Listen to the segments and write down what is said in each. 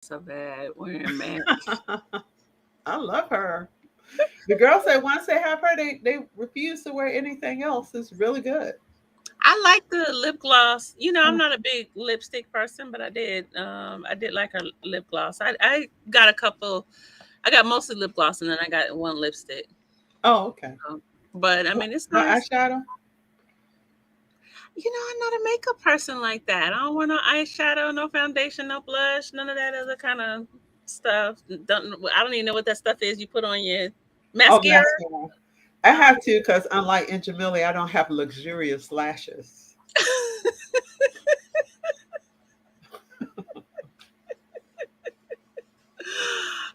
So bad wearing MAC. I love her. The girls say once they have her, they refuse to wear anything else. It's really good. I like the lip gloss. You know, I'm Mm. not a big lipstick person, but I did like her lip gloss. I got a couple. I got mostly lip gloss, and then I got one lipstick. Oh, okay. So, but I mean, it's No nice. eyeshadow. You know, I'm not a makeup person like that. I don't wear no eyeshadow, no foundation, no blush, none of that other kind of stuff. I don't even know what that stuff is you put on your Oh, mascara. mascara. I have to because unlike in Jamili, I don't have luxurious lashes.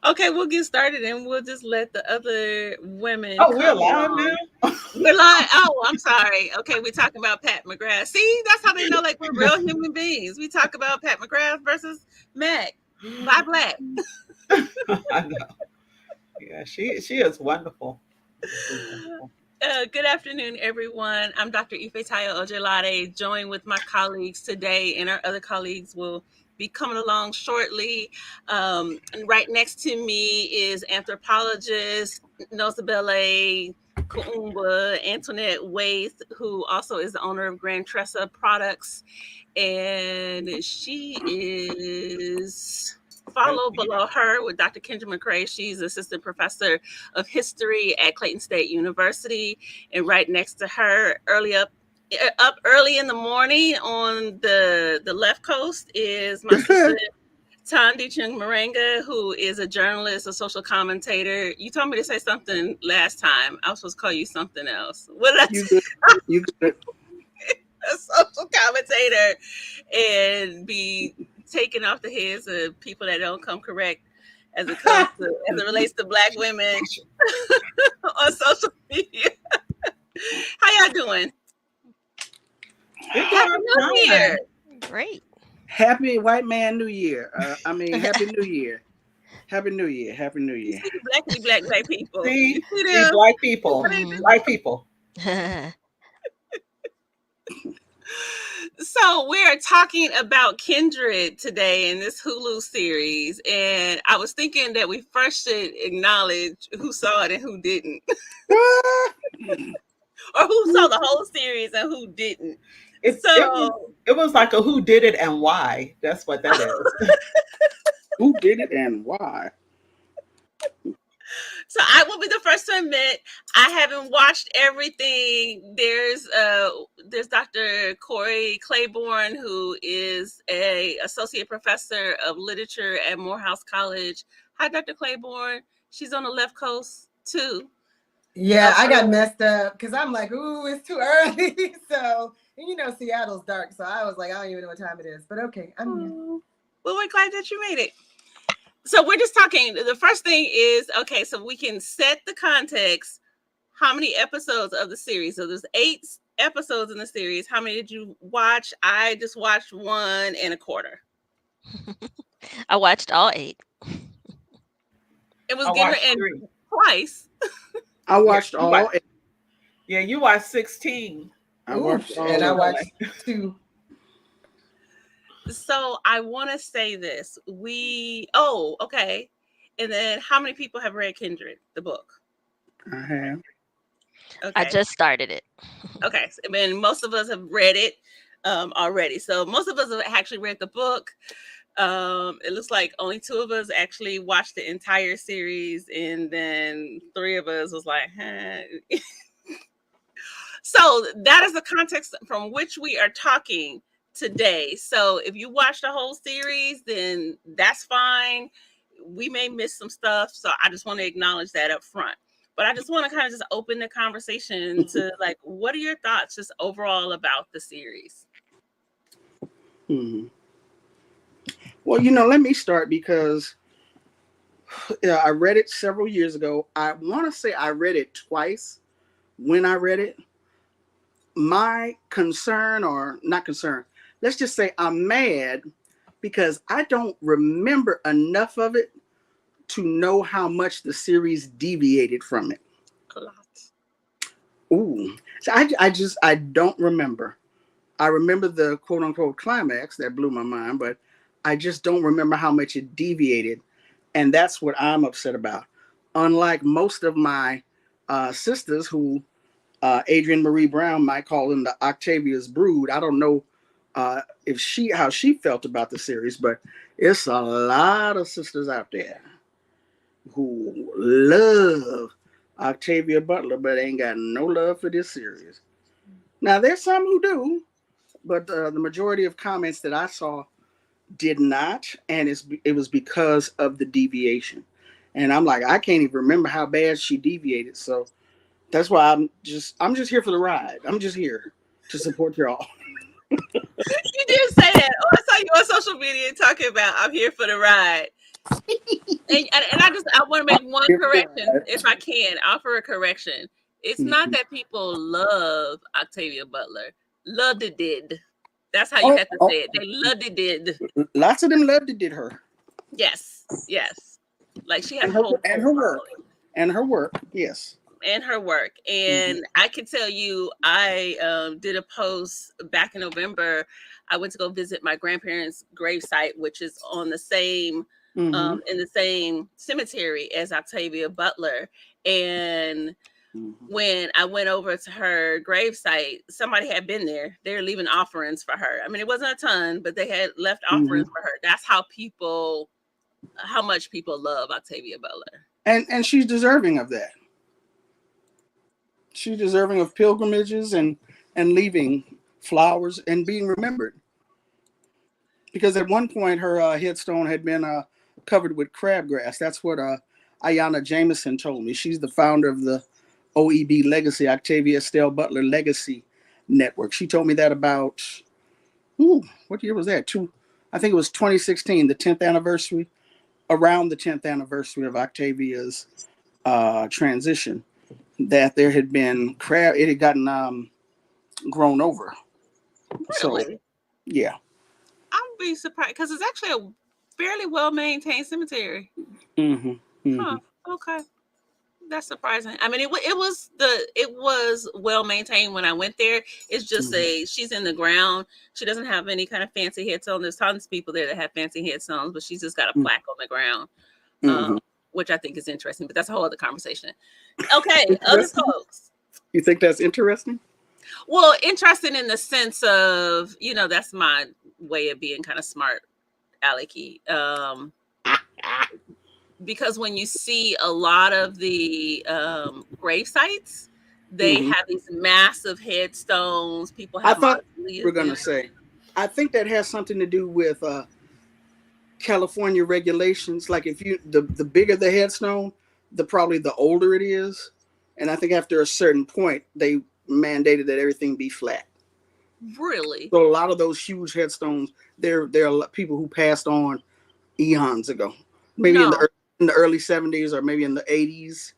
Okay, we'll get started and we'll just let the other women Oh, we're come live along. now. We're like, oh, I'm sorry. Okay, we're talking about Pat McGrath. See, that's how they know like we're real human beings. We talk about Pat McGrath versus Mac. Bye, Black. I know. Yeah, she is wonderful. She's wonderful. Good afternoon, everyone. I'm Dr. Ifetayo Ojelade, joined with my colleagues today, and our other colleagues will be coming along shortly. And right next to me is anthropologist Nozibele Antoinette Waithe, who also is the owner of Grand Tressa Products, and she is followed below her with Dr. Kenja McCray. She's assistant professor of history at Clayton State University, and right next to her, up early in the morning on the left coast, is my sister Chimurenga, who is a journalist, a social commentator. You told me to say something last time. I was supposed to call you something else. What did I You good? You good? A social commentator and be taken off the heads of people that don't come correct as it comes to as it relates to Black women on social media. How y'all doing? We're Happy doing New Year. fine. Great. Happy White Man New Year. Happy New Year. Happy New Year. Happy New You Year. see the black people. See, You see see, them? black people, Mhm. white people. So we're talking about Kindred today in this Hulu series, and I was thinking that we first should acknowledge who saw it and who didn't, or who saw the whole series and who didn't. It, So it was it was like a who did it and why. That's what that is. Who did it and why? So I will be the first to admit I haven't watched everything. There's Dr. Corrie Claiborne, who is a associate professor of literature at Morehouse College. Hi, Dr. Claiborne. She's on the left coast too. Yeah, I got messed up because I'm like, ooh, it's too early. So, and you know, Seattle's dark. So I was like, I don't even know what time it is. But okay, I'm here. Well, we're glad that you made it. So we're just talking. The first thing is, okay, so we can set the context. How many episodes of the series? So there's 8 episodes in the series. How many did you watch? I just watched 1.25. I watched all 8. It was I getting watched and 3. twice. I watched you all watched- 8. Yeah, you watched 16. I watched Ooh, all and I of watched 2. So I want to say this. Okay. And then how many people have read Kindred, the book? I have. Okay. I just started it. Okay. I mean, most of us have read it already. So most of us have actually read the book. It looks like only 2 of us actually watched the entire series, and then 3 of us was like, huh. So that is the context from which we are talking today. So if you watch the whole series, then that's fine. We may miss some stuff, so I just want to acknowledge that up front. But I just want to kind of just open the conversation to like, what are your thoughts just overall about the series? Well, let me start because I read it several years ago. I want to say I read it twice when I read it. My concern, or not concern, let's just say I'm mad because I don't remember enough of it to know how much the series deviated from it. A lot. Ooh. So I don't remember. I remember the quote unquote climax that blew my mind, but I just don't remember how much it deviated. And that's what I'm upset about. Unlike most of my sisters who Adrienne Marie Brown might call them the Octavia's brood. I don't know how she felt about the series, but it's a lot of sisters out there who love Octavia Butler, but ain't got no love for this series. Now, there's some who do, but the majority of comments that I saw did not, and it was because of the deviation. And I'm like, I can't even remember how bad she deviated. So that's why I'm just here for the ride. I'm just here to support y'all. You did say that. Oh, I saw you on social media talking about I'm here for the ride. And I want to make one correction, if I can, offer a correction. It's not that people love Octavia Butler. Loved it did. That's how you have to say it. They loved it did. Lots of them loved it did her. Yes. Like she had her work. And her work, yes. And her work. And I can tell you, I did a post back in November. I went to go visit my grandparents' gravesite, which is on the same in the same cemetery as Octavia Butler. And when I went over to her gravesite, somebody had been there. They were leaving offerings for her. I mean, it wasn't a ton, but they had left offerings for her. That's how much people love Octavia Butler. And she's deserving of that. She's deserving of pilgrimages and leaving flowers and being remembered. Because at one point her headstone had been covered with crabgrass. That's what Ayanna Jameson told me. She's the founder of the OEB Legacy, Octavia Estelle Butler Legacy Network. She told me that about, what year was that? I think it was 2016, the 10th anniversary, around the 10th anniversary of Octavia's transition, that there had been it had gotten grown over. Really? So, yeah. I would be surprised because it's actually a fairly well-maintained cemetery. Huh, okay. That's surprising. I mean, it was well-maintained when I went there. It's just she's in the ground. She doesn't have any kind of fancy headstone. There's tons of people there that have fancy headstones, but she's just got a plaque on the ground, which I think is interesting, but that's a whole other conversation. Okay, other folks. You think that's interesting? Well, interesting in the sense of, that's my way of being kind of smart, alecky. Because when you see a lot of the grave sites, they have these massive headstones. People have. I thought we're going to say, I think that has something to do with California regulations. Like if the bigger the headstone, probably the older it is. And I think after a certain point, they mandated that everything be flat. Really? So a lot of those huge headstones, there are people who passed on eons ago, maybe in the early 70s or maybe in the 80s.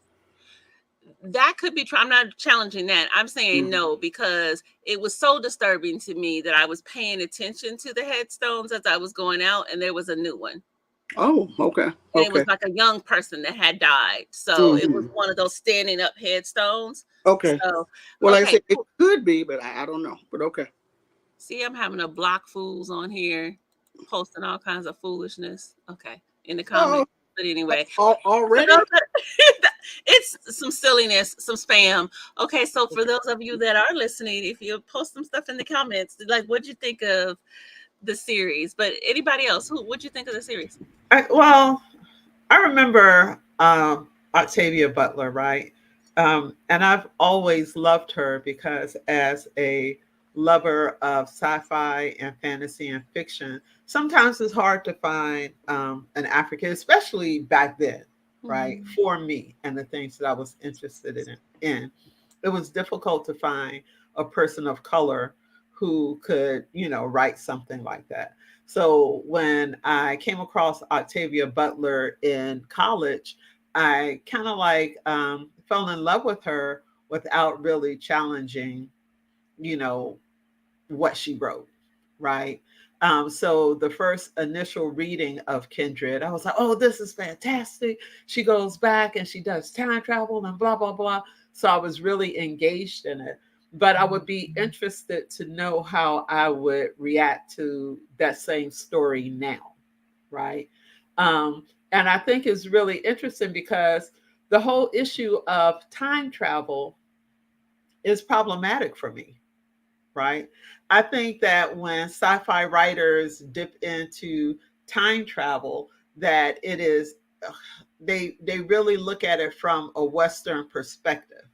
That could be true. I'm not challenging that. I'm saying no, because it was so disturbing to me that I was paying attention to the headstones as I was going out, and there was a new one. Oh, okay. And it was like a young person that had died. So it was one of those standing up headstones. Okay. So, well, like I said, it could be, but I don't know. But okay. See, I'm having a block fools on here, posting all kinds of foolishness. Okay. In the comments. But anyway, already it's some silliness, some spam. Okay, so for those of you that are listening, if you post some stuff in the comments, like what'd you think of the series? But anybody else, what'd you think of the series? I remember Octavia Butler, right? And I've always loved her because as a lover of sci-fi and fantasy and fiction, sometimes it's hard to find an African, especially back then, right? For me and the things that I was interested in. It was difficult to find a person of color who could, write something like that. So when I came across Octavia Butler in college, I kind of fell in love with her without really challenging, what she wrote, right? So the first initial reading of Kindred, I was like, oh, this is fantastic. She goes back and she does time travel and blah, blah, blah. So I was really engaged in it. But I would be interested to know how I would react to that same story now, right? And I think it's really interesting because the whole issue of time travel is problematic for me, right? I think that when sci-fi writers dip into time travel, that it is they really look at it from a Western perspective,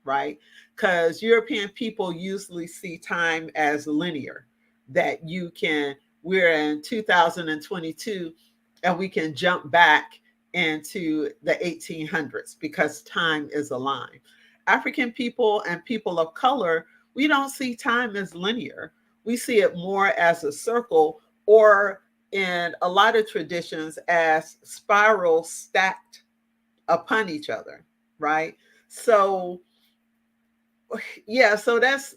right? Because European people usually see time as linear, that you can, we're in 2022 and we can jump back into the 1800s because time is a line. African people and people of color, we don't see time as linear. We see it more as a circle, or in a lot of traditions as spirals stacked upon each other, right? So yeah, so that's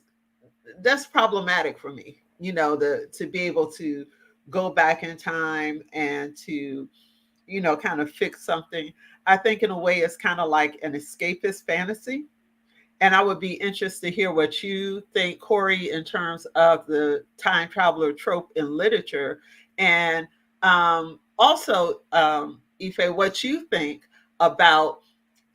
problematic for me, the to be able to go back in time and to kind of fix something. I think in a way it's kind of like an escapist fantasy. And I would be interested to hear what you think, Corrie, in terms of the time traveler trope in literature. And also, Ife, what you think about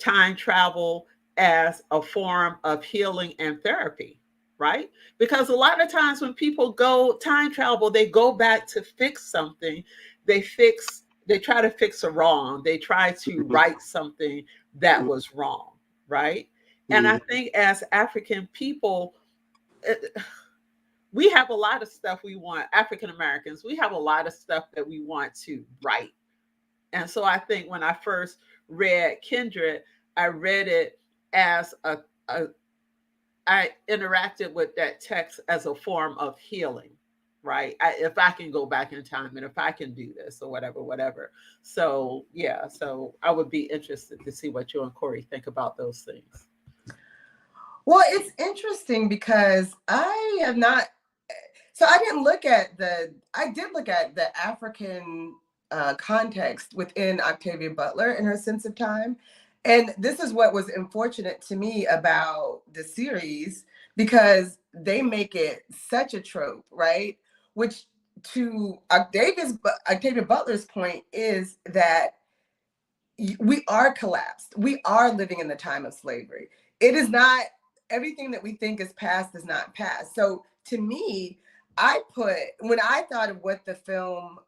time travel as a form of healing and therapy, right? Because a lot of times when people go time travel, they go back to fix something. They try to fix a wrong. They try to right something that was wrong, right? And I think as African people, we have a lot of stuff we want, African Americans, we have a lot of stuff that we want to right. And so I think when I first read Kindred, I read it as I interacted with that text as a form of healing, right? If I can go back in time and if I can do this or whatever, whatever. So, yeah, so I would be interested to see what you and Corrie think about those things. Well, it's interesting because I have not, so I did look at the African context within Octavia Butler and her sense of time. And this is what was unfortunate to me about the series, because they make it such a trope, right? Which, to Octavia Butler's point, is that we are collapsed. We are living in the time of slavery. It is not, everything that we think is past is not past. So to me, when I thought of what the film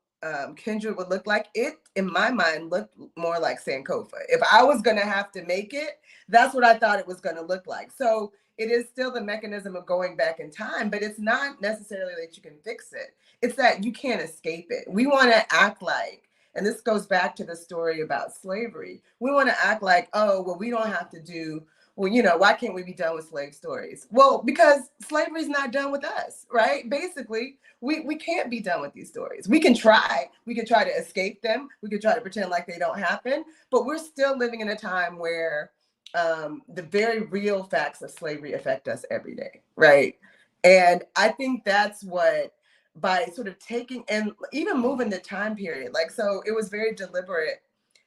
Kindred would look like, it, in my mind, looked more like Sankofa. If I was going to have to make it, that's what I thought it was going to look like. So it is still the mechanism of going back in time, but it's not necessarily that you can fix it. It's that you can't escape it. We want to act like, and this goes back to the story about slavery, we want to act like, oh, well, we don't have to do, well, why can't we be done with slave stories? Well, because slavery's not done with us, right? Basically, we can't be done with these stories. We can try to escape them. We can try to pretend like they don't happen, but we're still living in a time where the very real facts of slavery affect us every day, right? And I think that's what, by sort of taking and even moving the time period, like, so it was very deliberate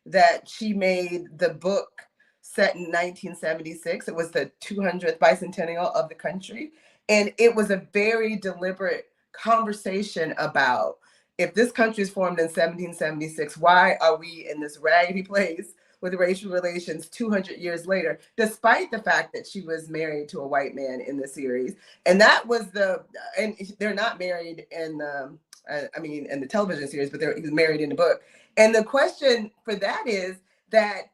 that she made the book set in 1976. It was the 200th bicentennial of the country. And it was a very deliberate conversation about, if this country is formed in 1776, why are we in this raggedy place with racial relations 200 years later, despite the fact that she was married to a white man in the series. And that was and they're not married in in the television series, but he's married in the book. And the question for that is that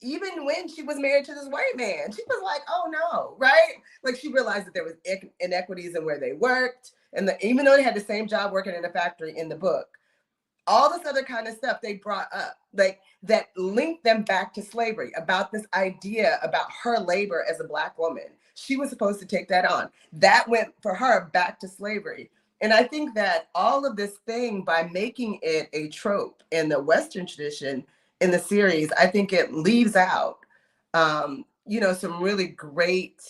even when she was married to this white man, she was like, oh no, right? Like, she realized that there was inequities in where they worked. And even though they had the same job working in a factory in the book, all this other kind of stuff they brought up, like, that linked them back to slavery, about this idea about her labor as a Black woman. She was supposed to take that on. That went for her back to slavery. And I think that all of this thing, by making it a trope in the Western tradition in the series, I think it leaves out, some really great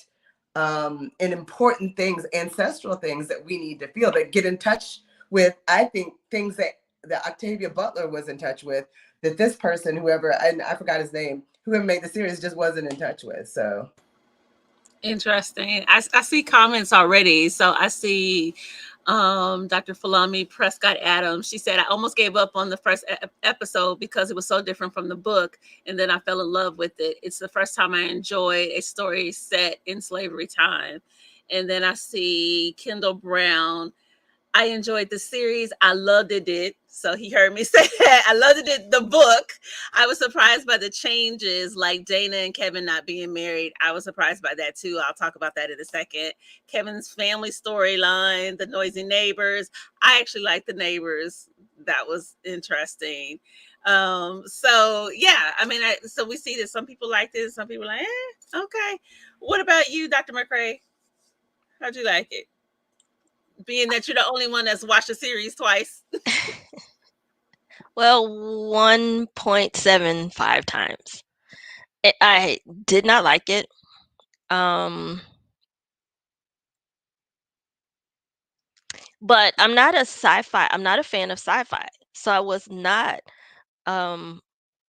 and important things, ancestral things that we need to feel, that get in touch with, I think, things that Octavia Butler was in touch with, that this person, whoever, I forgot his name, whoever made the series, just wasn't in touch with. So interesting. I see comments already. So I see Dr. Falami Prescott Adams. She said, I almost gave up on the first episode because it was so different from the book, and then I fell in love with it. It's the first time I enjoyed a story set in slavery time. And then I see Kendall Brown. I enjoyed the series. I loved it. So he heard me say that. I loved it, the book. I was surprised by the changes, like Dana and Kevin not being married. I was surprised by that too. I'll talk about that in a second. Kevin's family storyline, the noisy neighbors. I actually like the neighbors. That was interesting. So yeah, I mean, so we see that some people like this, some people like, okay. What about you, Dr. McCray? How'd you like it? Being that you're the only one that's watched the series twice. Well, 1.75 times. I did not like it. But I'm not a fan of sci-fi. So I was not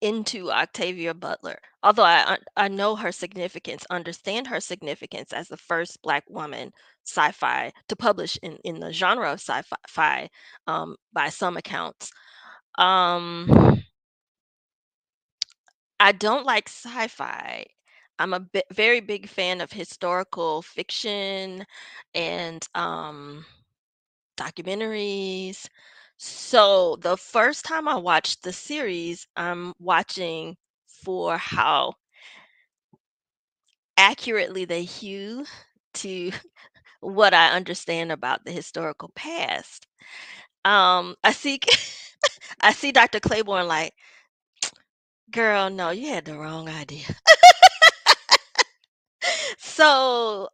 into Octavia Butler. Although I know her significance, understand her significance as the first Black woman sci-fi to publish in the genre of sci-fi by some accounts. I don't like sci-fi. I'm a very big fan of historical fiction and documentaries. So the first time I watched the series, I'm watching for how accurately they hew to what I understand about the historical past. I see I see Dr. Claiborne like, girl, no, you had the wrong idea. So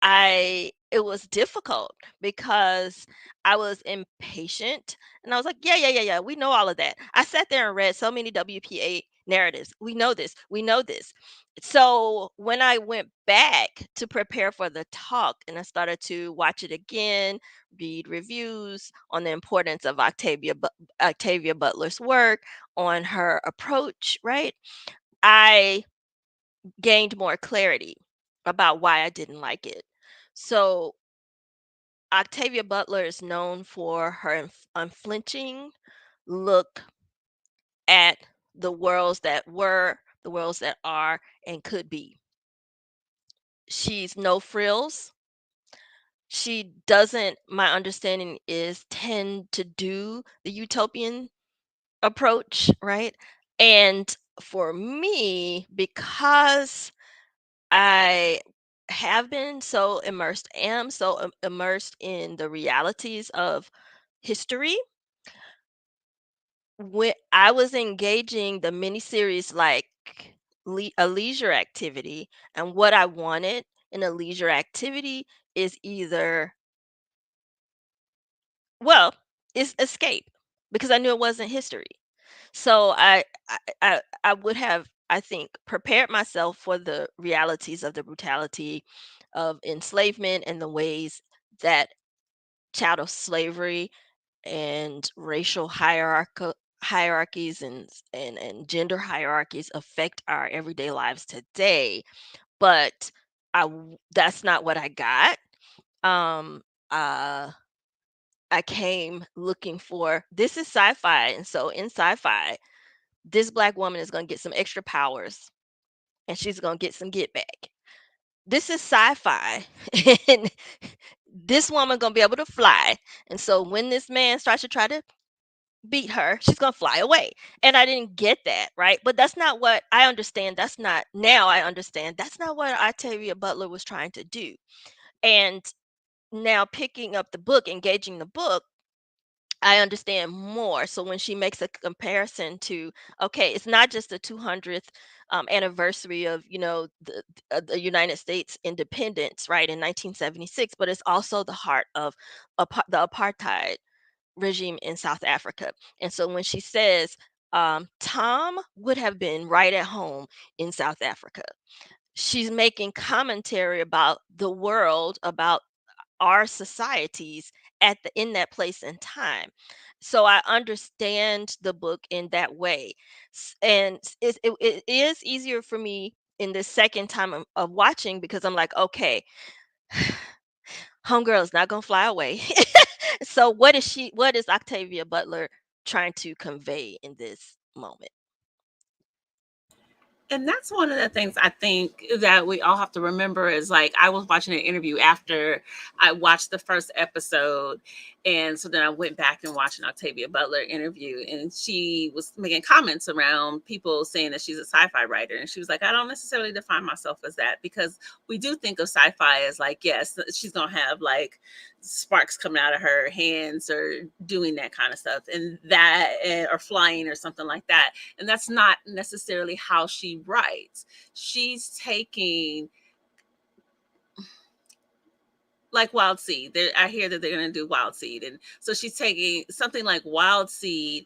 it was difficult because I was impatient and I was like, yeah, we know all of that. I sat there and read so many WPA narratives. We know this. We know this. So when I went back to prepare for the talk and I started to watch it again, read reviews on the importance of Octavia Butler's work, on her approach, right? I gained more clarity about why I didn't like it. So Octavia Butler is known for her unflinching look at the worlds that were, the worlds that are, and could be. She's no frills. She doesn't, my understanding is, tend to do the utopian approach, right? And for me, because I am so immersed in the realities of history. When I was engaging the miniseries like a leisure activity, and what I wanted in a leisure activity is either, well, is escape because I knew it wasn't history. So I would have, I think, prepared myself for the realities of the brutality of enslavement and the ways that chattel slavery and racial hierarchies and gender hierarchies affect our everyday lives today. But that's not what I got. Um, uh, I came looking for, this is sci-fi, and so in sci-fi, this Black woman is going to get some extra powers and she's going to get some get back. This is sci-fi and this woman going to be able to fly. And so when this man starts to try to beat her, she's going to fly away. And I didn't get that, right? But that's not what I understand. Now I understand that's not what Octavia Butler was trying to do. And now picking up the book, engaging the book, I understand more. So when she makes a comparison to, okay, it's not just the 200th anniversary of, the United States independence, right, in 1976, but it's also the heart of the apartheid regime in South Africa. And so when she says, Tom would have been right at home in South Africa, she's making commentary about the world, about our societies in that place and time. So I understand the book in that way. And it is easier for me in the second time of watching because I'm like, okay, homegirl is not gonna fly away. So what is Octavia Butler trying to convey in this moment? And that's one of the things I think that we all have to remember is like I was watching an interview after I watched the first episode. And so then I went back and watched an Octavia Butler interview, and she was making comments around people saying that she's a sci-fi writer. And she was like, I don't necessarily define myself as that, because we do think of sci-fi as like, yes, she's going to have like sparks coming out of her hands or doing that kind of stuff, and that or flying or something like that. And that's not necessarily how she writes. She's taking like Wild Seed. I hear that they're going to do Wild Seed, and so she's taking something like Wild Seed.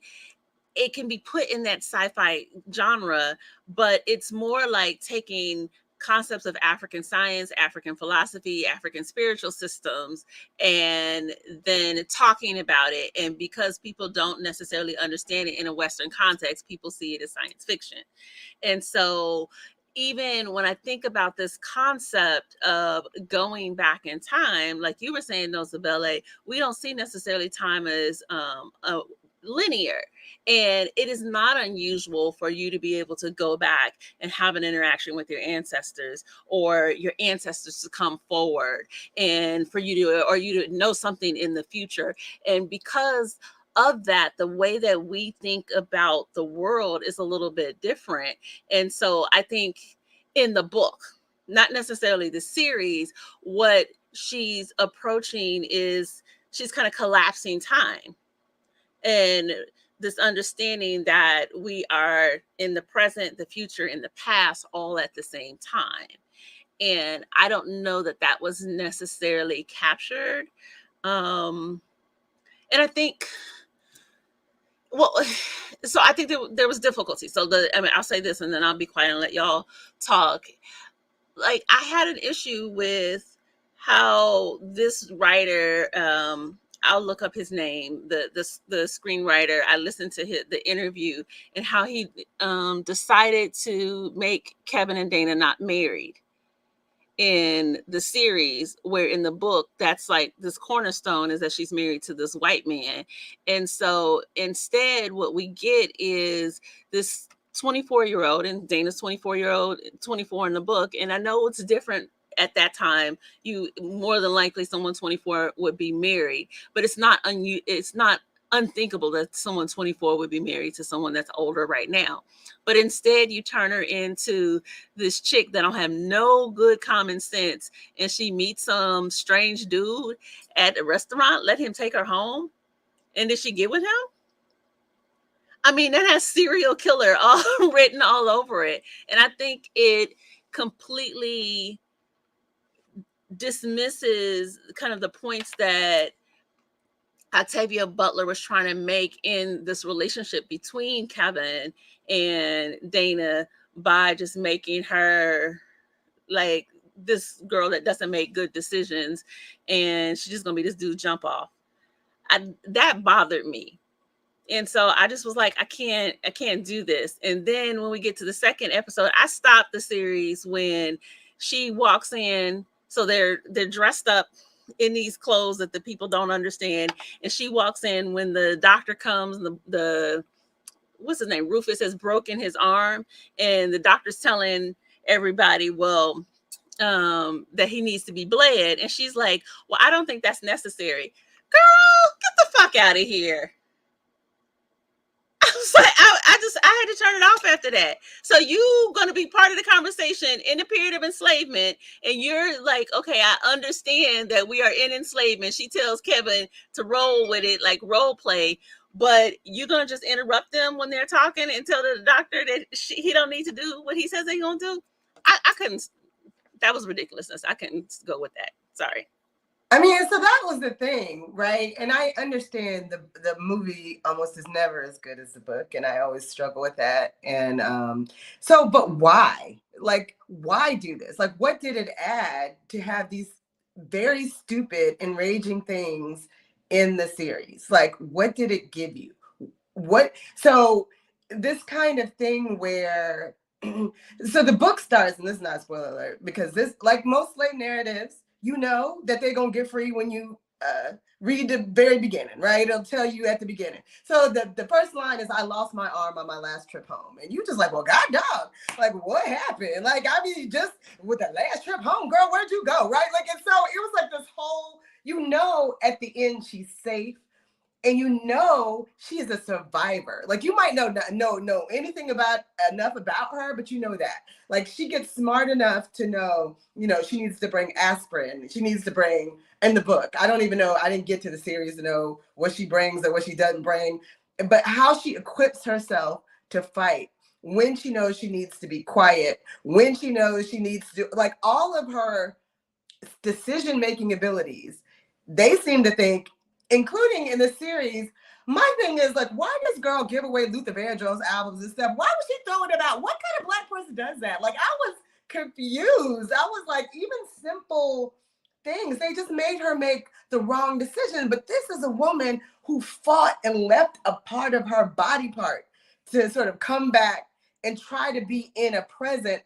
It can be put in that sci-fi genre, but it's more like taking concepts of African science, African philosophy, African spiritual systems, and then talking about it. And because people don't necessarily understand it in a Western context, people see it as science fiction. And so even when I think about this concept of going back in time, like you were saying, Nozibele, we don't see necessarily time as linear. And it is not unusual for you to be able to go back and have an interaction with your ancestors, or your ancestors to come forward, and for you to, or you to know something in the future. And because of that, the way that we think about the world is a little bit different. And so I think in the book, not necessarily the series, what she's approaching is she's kind of collapsing time, and this understanding that we are in the present, the future, and the past all at the same time. And I don't know that that was necessarily captured. And I think, well, so I think there was difficulty. So I'll say this and then I'll be quiet and let y'all talk. Like, I had an issue with how this writer, I'll look up his name, the screenwriter. I listened to the interview, and how he decided to make Kevin and Dana not married in the series, where in the book that's like this cornerstone is that she's married to this white man. And so instead what we get is this 24-year-old, and Dana's 24-year-old, 24 in the book. And I know it's different at that time. You more than likely someone 24 would be married, but it's not unthinkable that someone 24 would be married to someone that's older right now. But instead you turn her into this chick that don't have no good common sense, and she meets some strange dude at a restaurant, let him take her home, and did she get with him? I mean, that has serial killer all written all over it. And I think it completely dismisses kind of the points that Octavia Butler was trying to make in this relationship between Kevin and Dana, by just making her like this girl that doesn't make good decisions, and she's just gonna be this dude jump off. That bothered me. And so I just was like, I can't do this. And then when we get to the second episode, I stopped the series when she walks in. So they're dressed up in these clothes that the people don't understand. And she walks in when the doctor comes, the what's his name? Rufus has broken his arm, and the doctor's telling everybody, well, that he needs to be bled. And she's like, well, I don't think that's necessary. Girl, get the fuck out of here. I was like, I had to turn it off after that. So you going to be part of the conversation in the period of enslavement, and you're like, okay, I understand that we are in enslavement. She tells Kevin to roll with it, like role play, but you're going to just interrupt them when they're talking and tell the doctor that he don't need to do what he says they're going to do. I couldn't. That was ridiculousness. I couldn't go with that. Sorry. I mean, so that was the thing, right? And I understand the movie almost is never as good as the book, and I always struggle with that. And but why? Like, why do this? Like, what did it add to have these very stupid, enraging things in the series? Like, what did it give you? So this kind of thing where, so the book starts, and this is not a spoiler alert, because this, like most slave narratives, you know that they're gonna get free when you read the very beginning, right? It'll tell you at the beginning. So the first line is, "I lost my arm on my last trip home," and you just like, well, god dog, like what happened? Like, I mean, just with the last trip home, girl, where'd you go, right? Like, and so it was like this whole, you know, at the end she's safe. And you know she's a survivor. Like, you might know anything enough about her, but you know that. Like, she gets smart enough to know, you know, she needs to bring aspirin. She needs to bring, in the book, I don't even know, I didn't get to the series to know what she brings or what she doesn't bring, but how she equips herself to fight when she knows she needs to be quiet, when she knows she needs to, like, all of her decision-making abilities, they seem to think, including in the series. My thing is, like, why does girl give away Luther Vandross albums and stuff? Why was she throwing it out? What kind of Black person does that? Like, I was confused. I was like, even simple things, they just made her make the wrong decision. But this is a woman who fought and left a part of her body part to sort of come back and try to be in a present,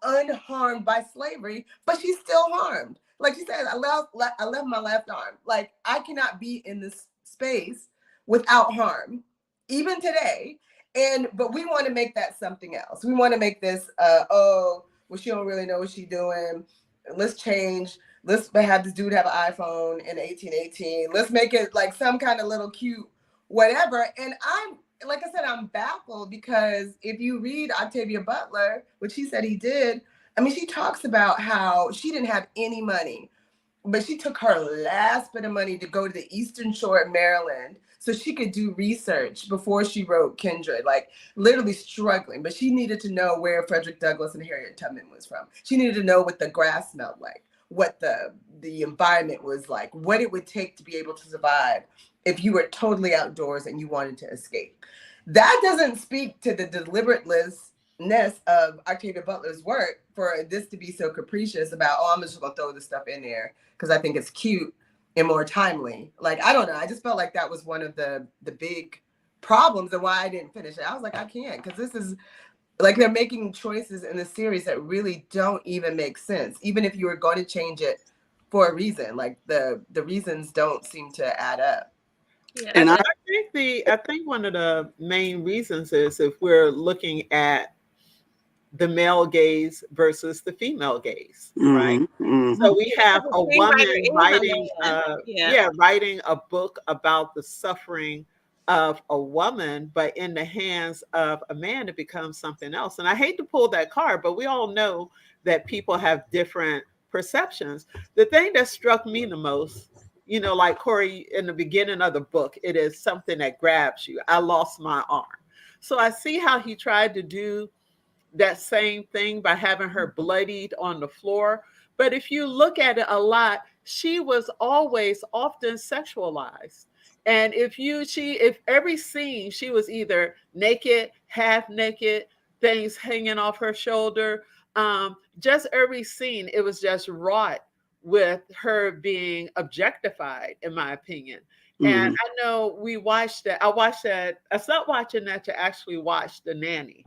unharmed by slavery, but she's still harmed. Like she said, I left my left arm. Like, I cannot be in this space without harm, even today. But we want to make that something else. We want to make this, she don't really know what she's doing. Let's change. Let's have this dude have an iPhone in 1818. Let's make it like some kind of little cute whatever. And like I said, I'm baffled, because if you read Octavia Butler, which he said he did, I mean, she talks about how she didn't have any money, but she took her last bit of money to go to the Eastern Shore of Maryland so she could do research before she wrote Kindred, like literally struggling. But she needed to know where Frederick Douglass and Harriet Tubman was from. She needed to know what the grass smelled like, what the environment was like, what it would take to be able to survive if you were totally outdoors and you wanted to escape. That doesn't speak to the deliberateness of Octavia Butler's work for this to be so capricious about, I'm just gonna throw this stuff in there because I think it's cute and more timely. Like, I don't know. I just felt like that was one of the big problems and why I didn't finish it. I was like, I can't, because this is like, they're making choices in the series that really don't even make sense. Even if you were going to change it for a reason, like the reasons don't seem to add up. Yeah, And I think one of the main reasons is if we're looking at the male gaze versus the female gaze, right? So we have a woman writing, writing a book about the suffering of a woman, but in the hands of a man, it becomes something else. And I hate to pull that card, but we all know that people have different perceptions. The thing that struck me the most, you know, like Corrie in the beginning of the book, it is something that grabs you. I lost my arm. So I see how he tried to do that same thing by having her bloodied on the floor. But if you look at it a lot, she was always often sexualized. And if every scene, she was either naked, half naked, things hanging off her shoulder, just every scene, it was just wrought with her being objectified, in my opinion. And I know we watched that. I stopped watching that to actually watch The Nanny,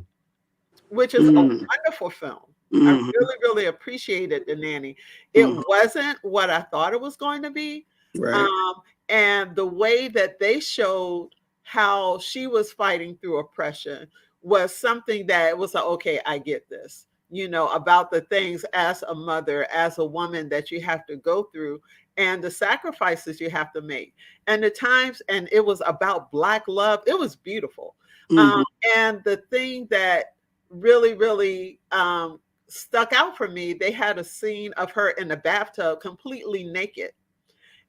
which is a wonderful film. I really, really appreciated The Nanny. It wasn't what I thought it was going to be. Right. And the way that they showed how she was fighting through oppression was something that was like, okay, I get this, you know, about the things as a mother, as a woman that you have to go through and the sacrifices you have to make. And the times, and it was about Black love. It was beautiful. And the thing that really, really stuck out for me, they had a scene of her in the bathtub completely naked.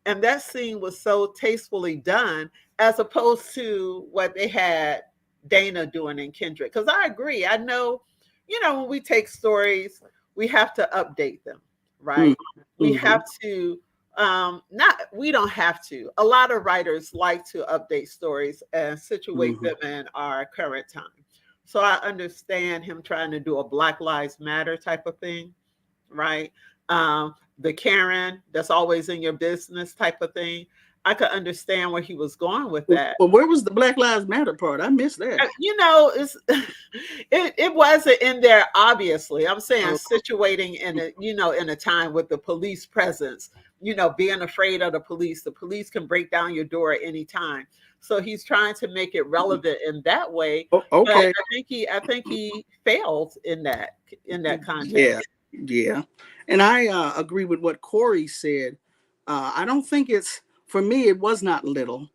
And that scene was so tastefully done as opposed to what they had Dana doing in Kindred. Because I agree. I know, you know, when we take stories, we have to update them, right? We have to, we don't have to. A lot of writers like to update stories and situate them in our current time. So I understand him trying to do a Black Lives Matter type of thing, right? The Karen that's always in your business type of thing. I could understand where he was going with that. Well, where was the Black Lives Matter part? I missed that. It's it wasn't in there. Obviously, I'm saying Oh, situating in a in a time with the police presence. Being afraid of the police. The police can break down your door at any time. So he's trying to make it relevant in that way. But okay. I think he failed in that context. Yeah. And I agree with what Corrie said. I don't think for me, it was not little.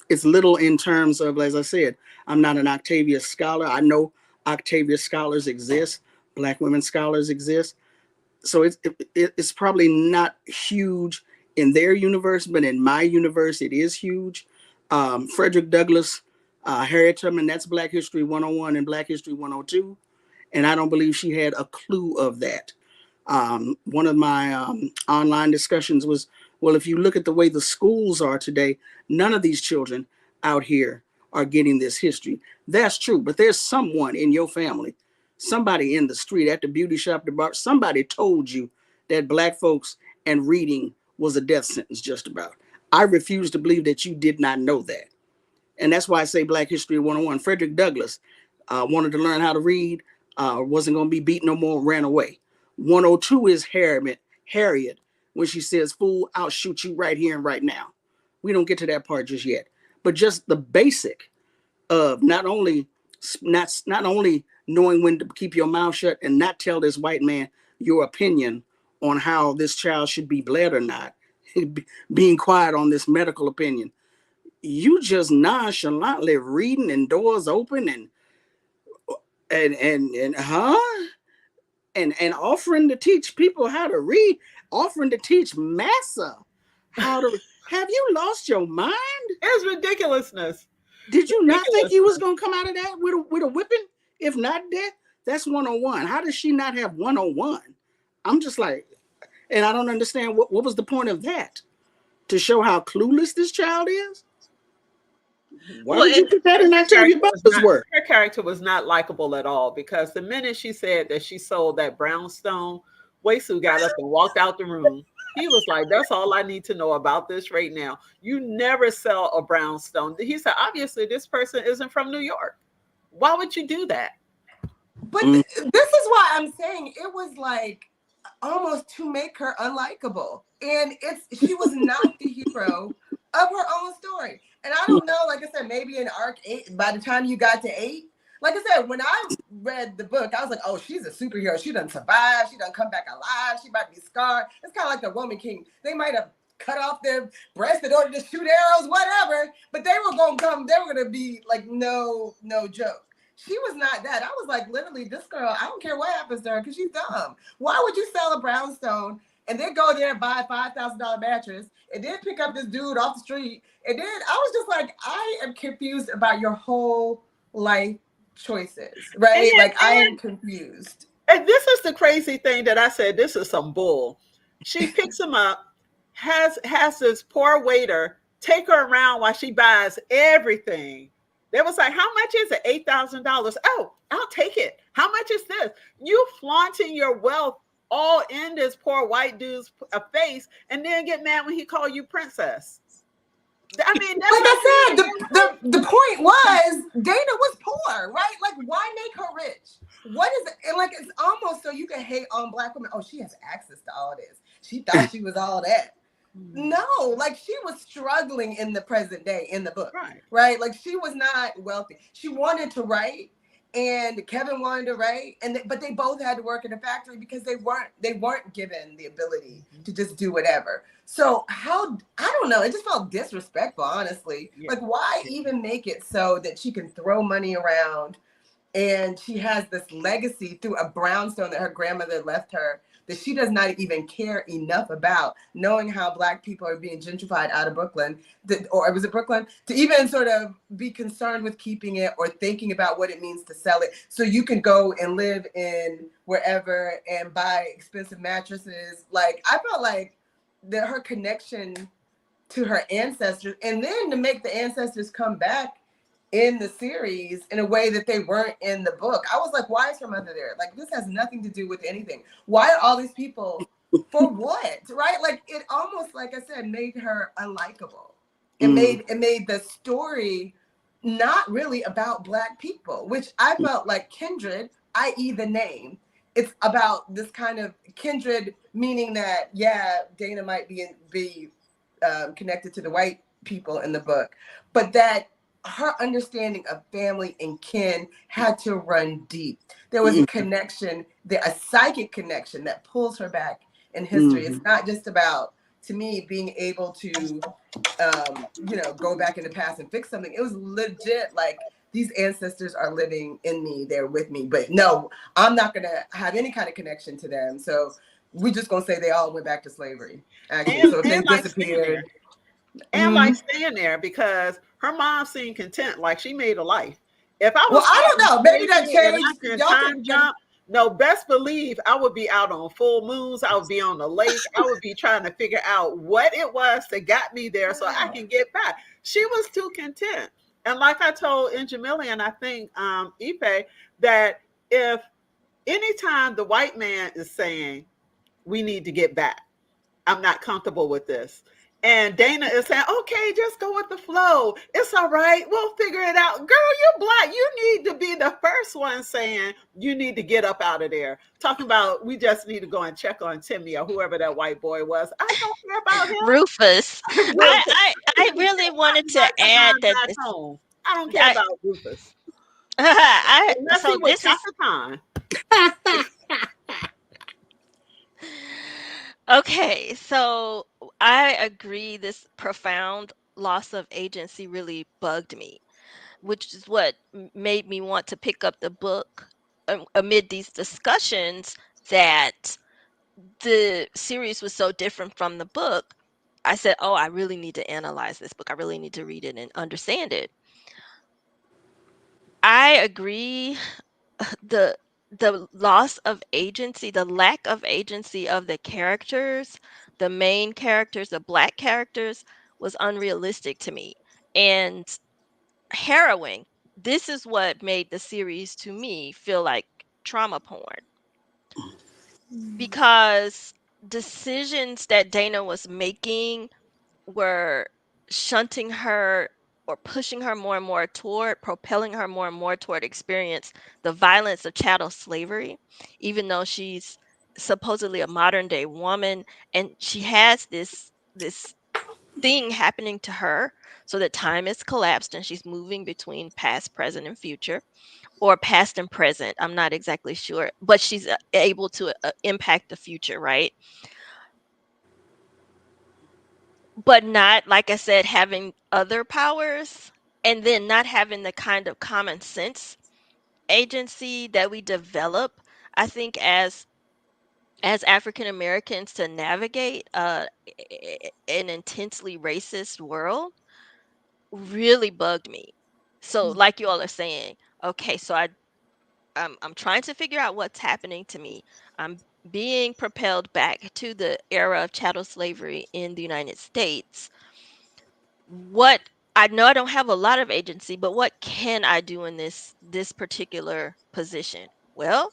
It's little in terms of, as I said, I'm not an Octavia scholar. I know Octavia scholars exist, Black women scholars exist. So it's probably not huge in their universe, but in my universe, it is huge. Frederick Douglass, Harriet Tubman, that's Black History 101 and Black History 102. And I don't believe she had a clue of that. One of my online discussions was, well, if you look at the way the schools are today, none of these children out here are getting this history. That's true, but there's someone in your family, somebody in the street, at the beauty shop, the bar, somebody told you that Black folks and reading was a death sentence just about. I refuse to believe that you did not know that. And that's why I say Black History 101. Frederick Douglass wanted to learn how to read, wasn't going to be beat no more, ran away. 102 is Harriet, when she says, "Fool, I'll shoot you right here and right now." We don't get to that part just yet. But just the basic of not only knowing when to keep your mouth shut and not tell this white man your opinion on how this child should be bled or not, being quiet on this medical opinion. You just nonchalantly reading and doors open and offering to teach people how to read, offering to teach massa how to. Have you lost your mind? It's ridiculousness. Did you not think you was gonna come out of that with a whipping? If not death, that's 101. How does she not have 101? I'm just like, and I don't understand what was the point of that? To show how clueless this child is? Why would you put that in Octavia Butler's work? Her character was not likable at all, because the minute she said that she sold that brownstone, Waithe got up and walked out the room. He was like, "That's all I need to know about this right now. You never sell a brownstone." He said, "Obviously, this person isn't from New York. Why would you do that?" But this is why I'm saying it was like almost to make her unlikable. And she was not the hero of her own story. And I don't know, like I said, maybe in arc 8, by the time you got to 8, like I said, when I read the book, I was like, oh, she's a superhero. She done survive. She done come back alive. She might be scarred. It's kind of like the Roman king. They might have cut off their breast in order to shoot arrows, whatever. But they were going to come. They were going to be like, no joke. She was not that. I was like, literally, this girl, I don't care what happens to her because she's dumb. Why would you sell a brownstone and then go there and buy a $5,000 mattress and then pick up this dude off the street? And then I was just like, I am confused about your whole life choices, right? I am confused. And this is the crazy thing that I said, this is some bull. She picks him up, has this poor waiter take her around while she buys everything. They was like, "How much is it?" $8,000. Oh, I'll take it. How much is this? You flaunting your wealth all in this poor white dude's face, and then get mad when he called you princess. I mean, that's like I said, the point was Dana was poor, right? Like, why make her rich? What is it? And like, it's almost so you can hate on Black women. Oh, she has access to all this. She thought she was all that. No, like she was struggling in the present day in the book, right? Like she was not wealthy. She wanted to write, and Kevin wanted to write, but they both had to work in a factory because they weren't given the ability to just do whatever. So I don't know. It just felt disrespectful, honestly. Yeah. Like, why even make it so that she can throw money around, and she has this legacy through a brownstone that her grandmother left her, that she does not even care enough about, knowing how Black people are being gentrified out of Brooklyn, or was it Brooklyn, to even sort of be concerned with keeping it or thinking about what it means to sell it. So you can go and live in wherever and buy expensive mattresses. Like, I felt like that her connection to her ancestors, and then to make the ancestors come back in the series in a way that they weren't in the book. I was like, why is her mother there? Like, this has nothing to do with anything. Why are all these people For what? Right? Like it almost, like I said, made her unlikable. It made the story not really about Black people, which I felt like Kindred, i.e. the name, it's about this kind of kindred, meaning that, yeah, Dana might be connected to the white people in the book, but that her understanding of family and kin had to run deep. There was a connection, a psychic connection that pulls her back in history. It's not just about, to me, being able to go back in the past and fix something. It was legit like, these ancestors are living in me, they're with me, but no, I'm not gonna have any kind of connection to them. So we just gonna say they all went back to slavery, actually. So if they disappeared. And like staying there, because her mom seemed content, like she made a life. If I was, well, I don't know, maybe that changed. And I can time jump, no, best believe I would be out on full moons. I would be on the lake. I would be trying to figure out what it was that got me there so I can get back. She was too content. And like I told Njamili, and I think Ife, that if anytime the white man is saying, we need to get back, I'm not comfortable with this. And Dana is saying, okay, just go with the flow. It's all right. We'll figure it out. Girl, you're Black. You need to be the first one saying you need to get up out of there. Talking about we just need to go and check on Timmy or whoever that white boy was. I don't care about him. Rufus. I really wanted to add that back home. I don't care about Rufus. Unless he was Chakaton. Okay, so I agree this profound loss of agency really bugged me, which is what made me want to pick up the book amid these discussions that the series was so different from the book. I said, oh, I really need to analyze this book. I really need to read it and understand it. I agree. The loss of agency, the lack of agency of the characters, the main characters, the Black characters, was unrealistic to me and harrowing. This is what made the series to me feel like trauma porn, because decisions that Dana was making were shunting her or pushing her more and more toward, propelling her more and more toward experience the violence of chattel slavery, even though she's supposedly a modern day woman and she has this thing happening to her, so that time is collapsed and she's moving between past, present, and future, or past and present. I'm not exactly sure, but she's able to impact the future, right? But not, like I said, having other powers, and then not having the kind of common sense agency that we develop, I think, as African Americans to navigate an intensely racist world, really bugged me. So, like you all are saying, okay, so I'm trying to figure out what's happening to me. I'm being propelled back to the era of chattel slavery in the United States. What, I know I don't have a lot of agency, but what can I do in this particular position? Well,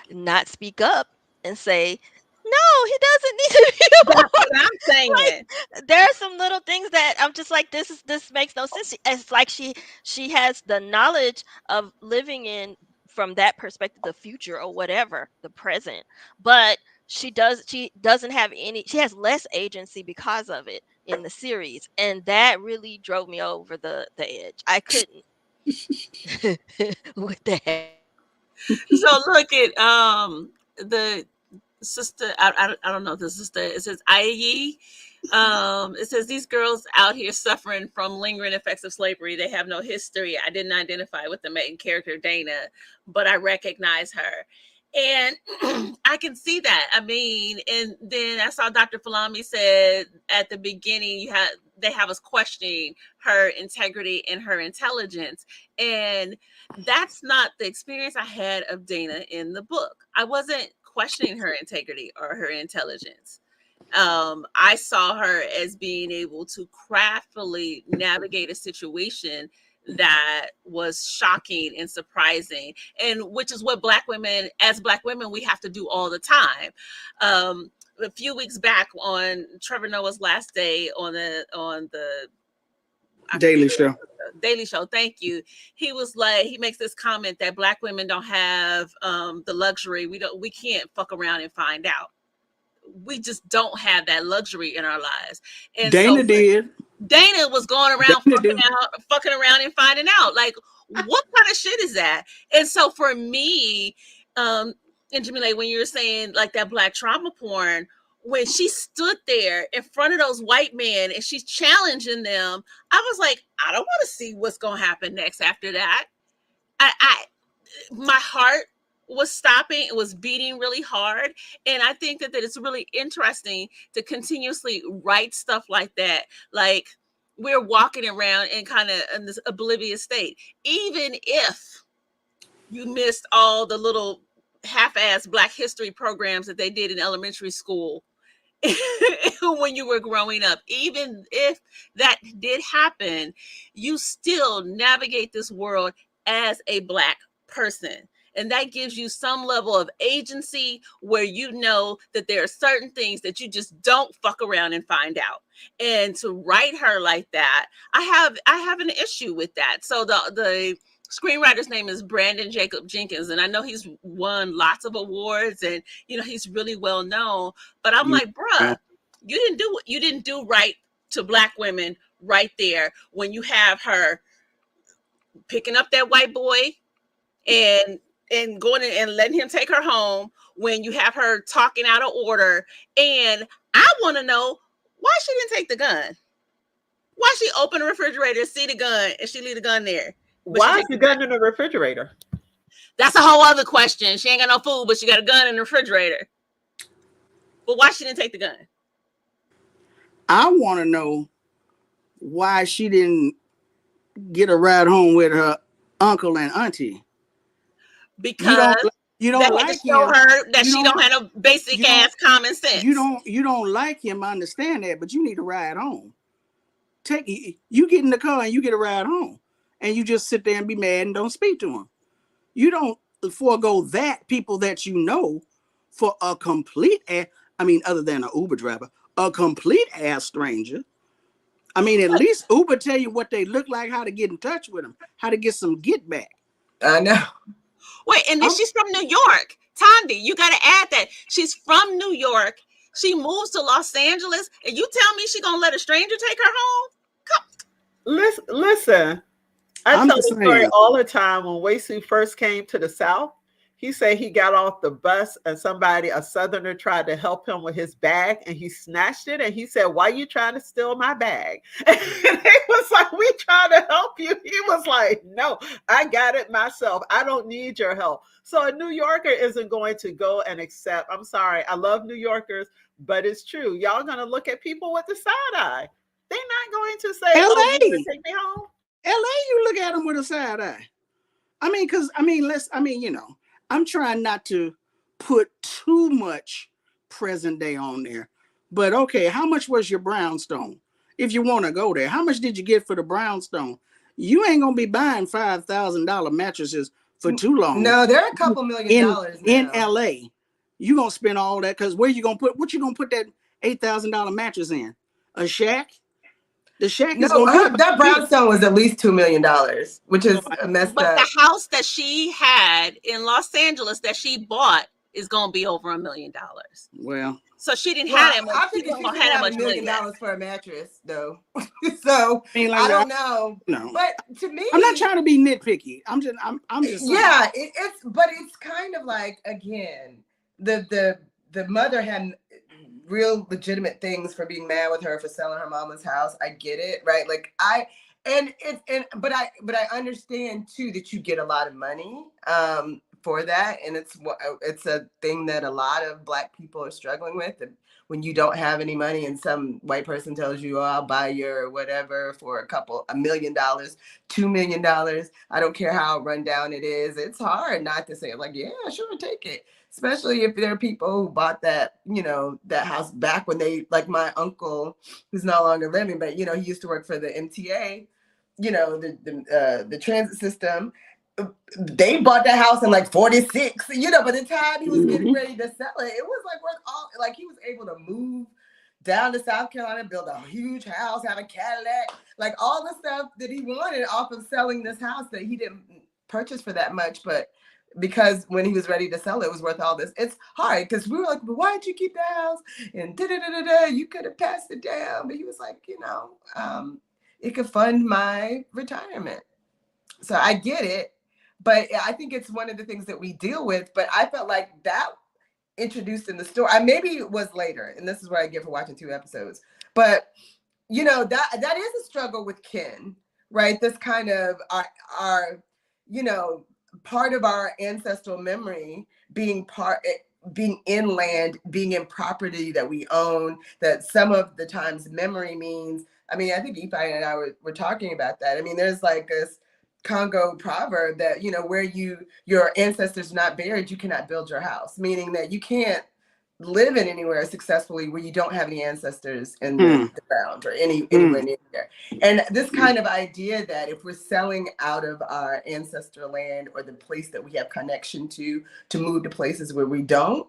not speak up and say, no, he doesn't need to be a That's what I'm saying. Like, there are some little things that I'm just like, this makes no sense. It's like she has the knowledge of living in, from that perspective, the future or whatever, the present, but she doesn't have any, she has less agency because of it in the series, and that really drove me over the edge. I couldn't with that. So look at the sister. I don't know the sister. It says Ayi. It says these girls out here suffering from lingering effects of slavery. They have no history. I didn't identify with the main character Dana, but I recognize her. And I can see that. I mean, and then I saw Dr. Falami said at the beginning, they have us questioning her integrity and her intelligence. And that's not the experience I had of Dana in the book. I wasn't questioning her integrity or her intelligence. I saw her as being able to craftfully navigate a situation that was shocking and surprising, and which is what Black women, as Black women, we have to do all the time. A few weeks back on Trevor Noah's last day on the Daily Show. Daily Show, thank you. He was like, he makes this comment that Black women don't have the luxury. We can't fuck around and find out. We just don't have that luxury in our lives. And Dana did. Dana was going around fucking around and finding out. Like, what kind of shit is that? And so for me, and Jamila, when you were saying like that Black trauma porn, when she stood there in front of those white men and she's challenging them, I was like, I don't want to see what's going to happen next after that. My heart was stopping. It was beating really hard. And I think that it's really interesting to continuously write stuff like that. Like, we're walking around in kind of in this oblivious state. Even if you missed all the little half-ass Black history programs that they did in elementary school when you were growing up, even if that did happen, you still navigate this world as a Black person. And that gives you some level of agency where you know that there are certain things that you just don't fuck around and find out. And to write her like that, I have an issue with that. So the screenwriter's name is Brandon Jacob Jenkins, and I know he's won lots of awards, and you know he's really well known. But I'm like, bruh, you didn't do right to Black women right there when you have her picking up that white boy and going in and letting him take her home, when you have her talking out of order. And I want to know why she didn't take the gun. Why she open the refrigerator, see the gun, and she leave the gun there. Why is the gun in the refrigerator? That's a whole other question. She ain't got no food, but she got a gun in the refrigerator. But why she didn't take the gun? I want to know why she didn't get a ride home with her uncle and auntie. Because you don't like to show her that she don't have no basic ass common sense. You don't like him. I understand that, but you need a ride home. You get in the car and you get a ride home, and you just sit there and be mad and don't speak to him. You don't forego that people that you know for a complete other than an Uber driver, a complete ass stranger. I mean, at least Uber tell you what they look like, how to get in touch with them, how to get some get back. I know. Wait, and then she's from New York. Thandi, you got to add that. She's from New York. She moves to Los Angeles, and you tell me she going to let a stranger take her home? Come. Listen, I tell the story all the time. When Waithe first came to the South, he said he got off the bus and a Southerner tried to help him with his bag, and he snatched it. And he said, "Why are you trying to steal my bag?" And they was like, "We trying to help you." He was like, "No, I got it myself. I don't need your help." So a New Yorker isn't going to go and accept. I'm sorry. I love New Yorkers, but it's true. Y'all going to look at people with the side eye. They're not going to say, LA. "Oh, you can take me home." LA, you look at them with a side eye. I'm trying not to put too much present day on there. But okay, how much was your brownstone? If you want to go there, how much did you get for the brownstone? You ain't going to be buying $5,000 mattresses for too long. No, they're a couple $1 million now. In LA. You going to spend all that, because what you going to put that $8,000 mattress in? A shack? The shack is that brownstone was at least $2 million, which is messed up. But the house that she had in Los Angeles that she bought is going to be over $1 million. Well, so she didn't have that much. I think she didn't have $1 million for a mattress, though. So I don't know. No, but to me, I'm not trying to be nitpicky. I'm just saying. Yeah, it's kind of like, again, the mother had real legitimate things for being mad with her for selling her mama's house. I get it, right? Like but I understand too that you get a lot of money for that, and it's a thing that a lot of Black people are struggling with. And when you don't have any money and some white person tells you, "Oh, I'll buy your whatever for $1 million, $2 million," I don't care how run down it is. It's hard not to say, like, yeah, sure, take it. Especially if there are people who bought that, that house back when they, like my uncle, who's no longer living, but, he used to work for the MTA. the transit system. They bought that house in like 46. By the time he was getting ready to sell it, it was like worth all. Like he was able to move down to South Carolina, build a huge house, have a Cadillac, like all the stuff that he wanted off of selling this house that he didn't purchase for that much, but because when he was ready to sell it, it was worth all this. It's hard because we were like, but why'd you keep the house? And you could have passed it down. But he was like, it could fund my retirement. So I get it. But I think it's one of the things that we deal with. But I felt like that introduced in the story. Maybe it was later, and this is what I get for watching 2 episodes. But that is a struggle with kin, right? This kind of our part of our ancestral memory being inland, being in property that we own, that some of the times memory means, I think Ifeanyi and I were talking about that. There's like this Congo proverb that, where your ancestors not buried, you cannot build your house, meaning that you can't live in anywhere successfully where you don't have any ancestors in the ground or anywhere near there. And this kind of idea that if we're selling out of our ancestral land or the place that we have connection to move to places where we don't,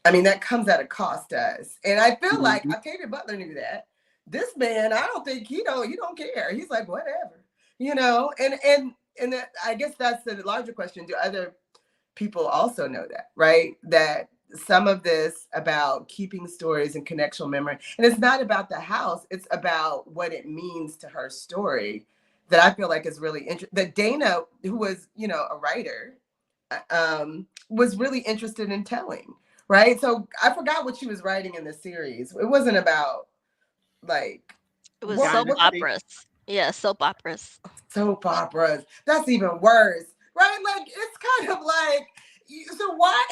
that comes at a cost to us. And I feel like Octavia Butler knew that. This man, I don't think he don't care. He's like, whatever, and that, I guess that's the larger question. Do other people also know that, right? That some of this about keeping stories and connectional memory, and it's not about the house, it's about what it means to her story, that I feel like is really interesting. That Dana, who was, a writer, was really interested in telling, right? So I forgot what she was writing in the series. It wasn't about like... It was soap operas. Yeah, soap operas. Soap operas. That's even worse, right? Like, it's kind of like, so why?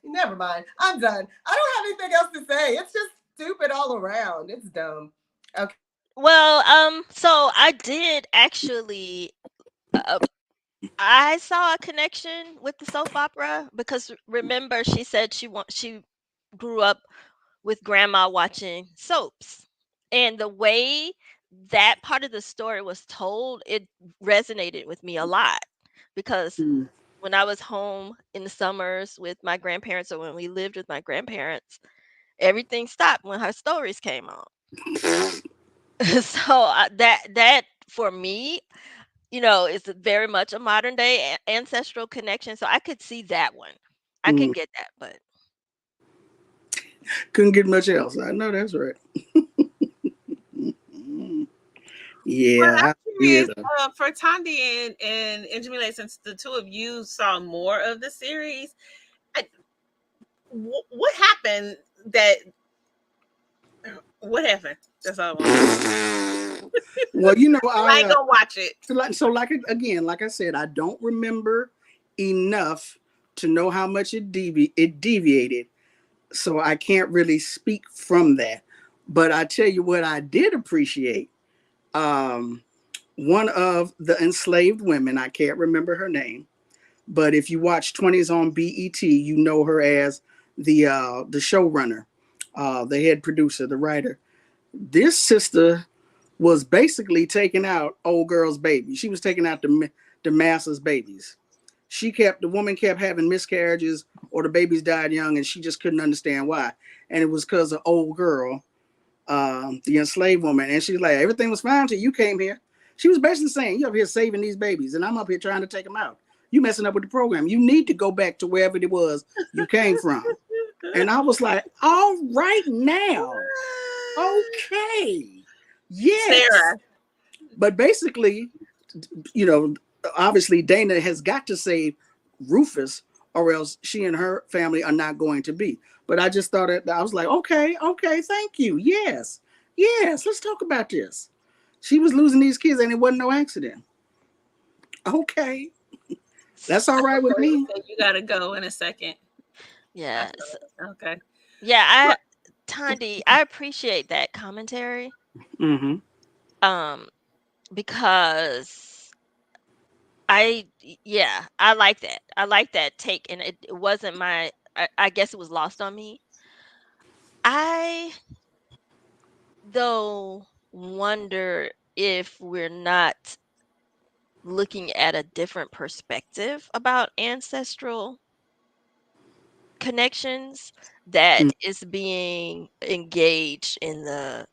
Never mind. I'm done. I don't have anything else to say. It's just stupid all around. It's dumb. Okay. Well, so I did actually. I saw a connection with the soap opera because remember she said she grew up with grandma watching soaps, and the way that part of the story was told, it resonated with me a lot because when I was home in the summers with my grandparents, or when we lived with my grandparents, everything stopped when her stories came on. So that for me, is very much a modern day ancestral connection. So I could see that one. I can get that, but couldn't get much else. I know that's right. Yeah. Well, I'm curious for Thandi and Jamila, since the two of you saw more of the series, what happened that... What happened? That's all I want. Well, I ain't gonna watch it. So again, like I said, I don't remember enough to know how much it deviated. So I can't really speak from that. But I tell you what I did appreciate. One of the enslaved women, I can't remember her name, but if you watch 20s on BET, you know her as the showrunner, the head producer, the writer. This sister was basically taking out old girls' babies. She was taking out the masses' babies. The woman kept having miscarriages, or the babies died young, and she just couldn't understand why. And it was because of old girl, the enslaved woman. And she's like, everything was fine till you came here. She was basically saying, you're up here saving these babies, and I'm up here trying to take them out. You messing up with the program. You need to go back to wherever it was you came from. And I was like, all right now. Okay. Yes. Sarah. But basically, obviously Dana has got to save Rufus, or else she and her family are not going to be. But I just thought I was like, okay, thank you. Yes, let's talk about this. She was losing these kids and it wasn't no accident. Okay. That's all right with me. You gotta go in a second. Yes. Okay. Yeah, Thandi, I appreciate that commentary. Because I like that. I like that take, and it wasn't I guess it was lost on me. I though wonder if we're not looking at a different perspective about ancestral connections that is being engaged in the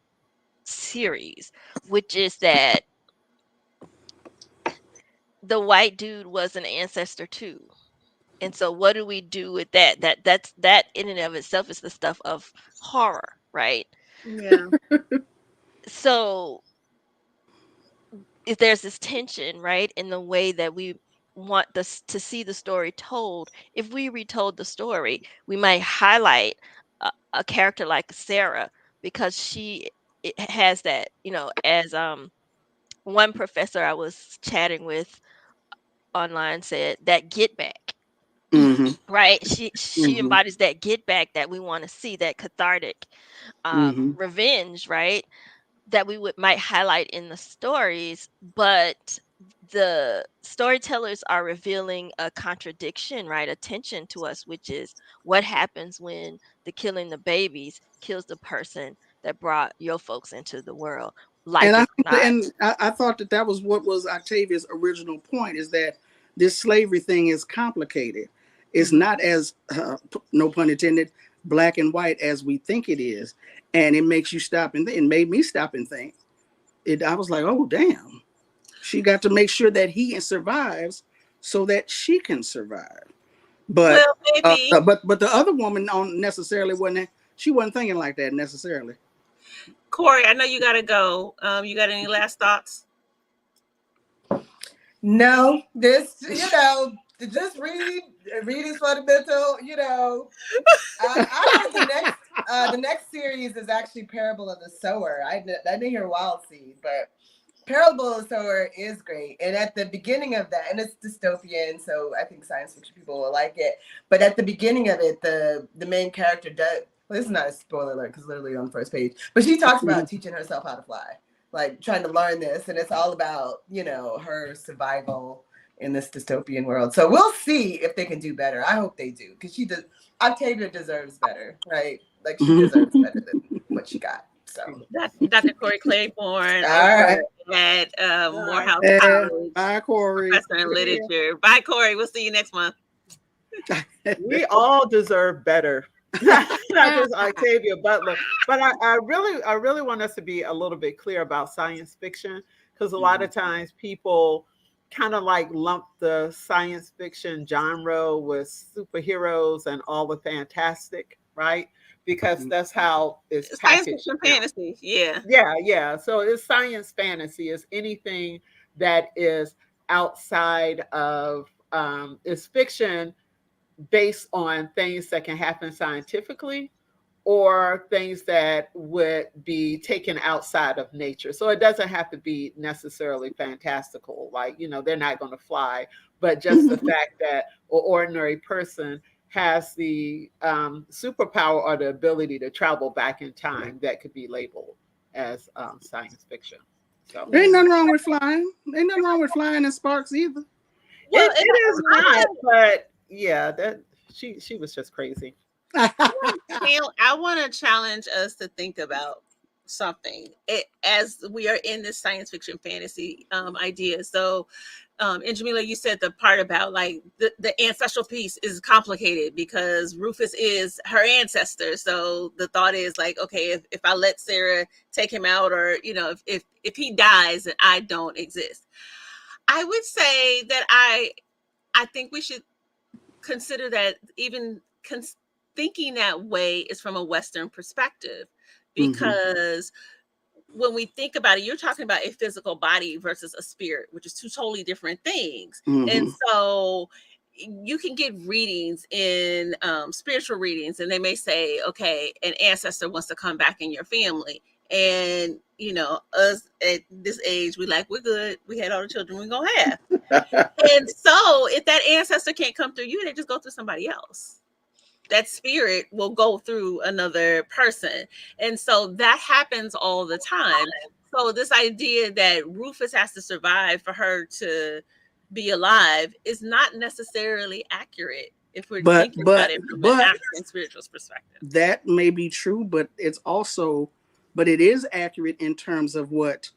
series, which is that the white dude was an ancestor too. And so what do we do with that? That in and of itself is the stuff of horror, right? Yeah. So if there's this tension, right, in the way that we want this to see the story told. If we retold the story, we might highlight a character like Sarah because it has that, as one professor I was chatting with online said, that get back. Mm-hmm. Right? She Mm-hmm. embodies that get back that we want to see, that cathartic Mm-hmm. revenge, right? That we might highlight in the stories, but the storytellers are revealing a contradiction, right? A tension to us, which is what happens when the killing the babies kills the person that brought your folks into the world, like And it or not. I thought that was what was Octavia's original point, is that this slavery thing is complicated. It's not as no pun intended, black and white as we think it is, and it makes you stop and think. It made me stop and think. I was like, oh damn, she got to make sure that he survives so that she can survive. But Well, maybe. but the other woman on necessarily wasn't. She wasn't thinking like that necessarily. Corrie, I know you got to go. You got any last thoughts? No, this, just read is fundamental. I heard the next series is actually Parable of the Sower. I didn't hear Wild Seed, but Parable of the Sower is great. And at the beginning of that, and it's dystopian, so I think science fiction people will like it. But at the beginning of it, the main character does. Well, this is not a spoiler alert because literally on the first page, but she talks about teaching herself how to fly, like trying to learn this, and it's all about her survival in this dystopian world. So we'll see if they can do better. I hope they do, because Octavia deserves better, right? Like she deserves better than what she got. So Dr. Corrie Claiborne right. at Morehouse College, Bye, Corrie. professor in literature. Bye, Corrie. We'll see you next month. We all deserve better. Not just Octavia Butler, but I really want us to be a little bit clear about science fiction, because a lot of times people kind of like lump the science fiction genre with superheroes and all the fantastic, right? Because that's how it's Science packaged. fiction fantasy, yeah. Yeah. So it's science fantasy. It's anything that is outside of it's fiction based on things that can happen scientifically or things that would be taken outside of nature. So it doesn't have to be necessarily fantastical, like, they're not going to fly, but just the fact that an ordinary person has the superpower or the ability to travel back in time, that could be labeled as science fiction. So Ain't nothing wrong with flying. Ain't nothing wrong with flying in sparks either. Well, it is not, but yeah, that she was just crazy. I want to challenge us to think about something as we are in this science fiction fantasy idea. So, and Jamila, you said the part about like the ancestral piece is complicated because Rufus is her ancestor. So the thought is like, okay, if I let Sarah take him out, or if he dies and I don't exist, I would say that I think we should consider that even thinking that way is from a Western perspective, because when we think about it, you're talking about a physical body versus a spirit, which is two totally different things. And so you can get readings in spiritual readings, and they may say, okay, an ancestor wants to come back in your family. And, us at this age, we're good. We had all the children we're going to have. And so if that ancestor can't come through you, they just go through somebody else. That spirit will go through another person. And so that happens all the time. So this idea that Rufus has to survive for her to be alive is not necessarily accurate if we're thinking about it from an African spiritualist perspective. That may be true, but it is accurate in terms of what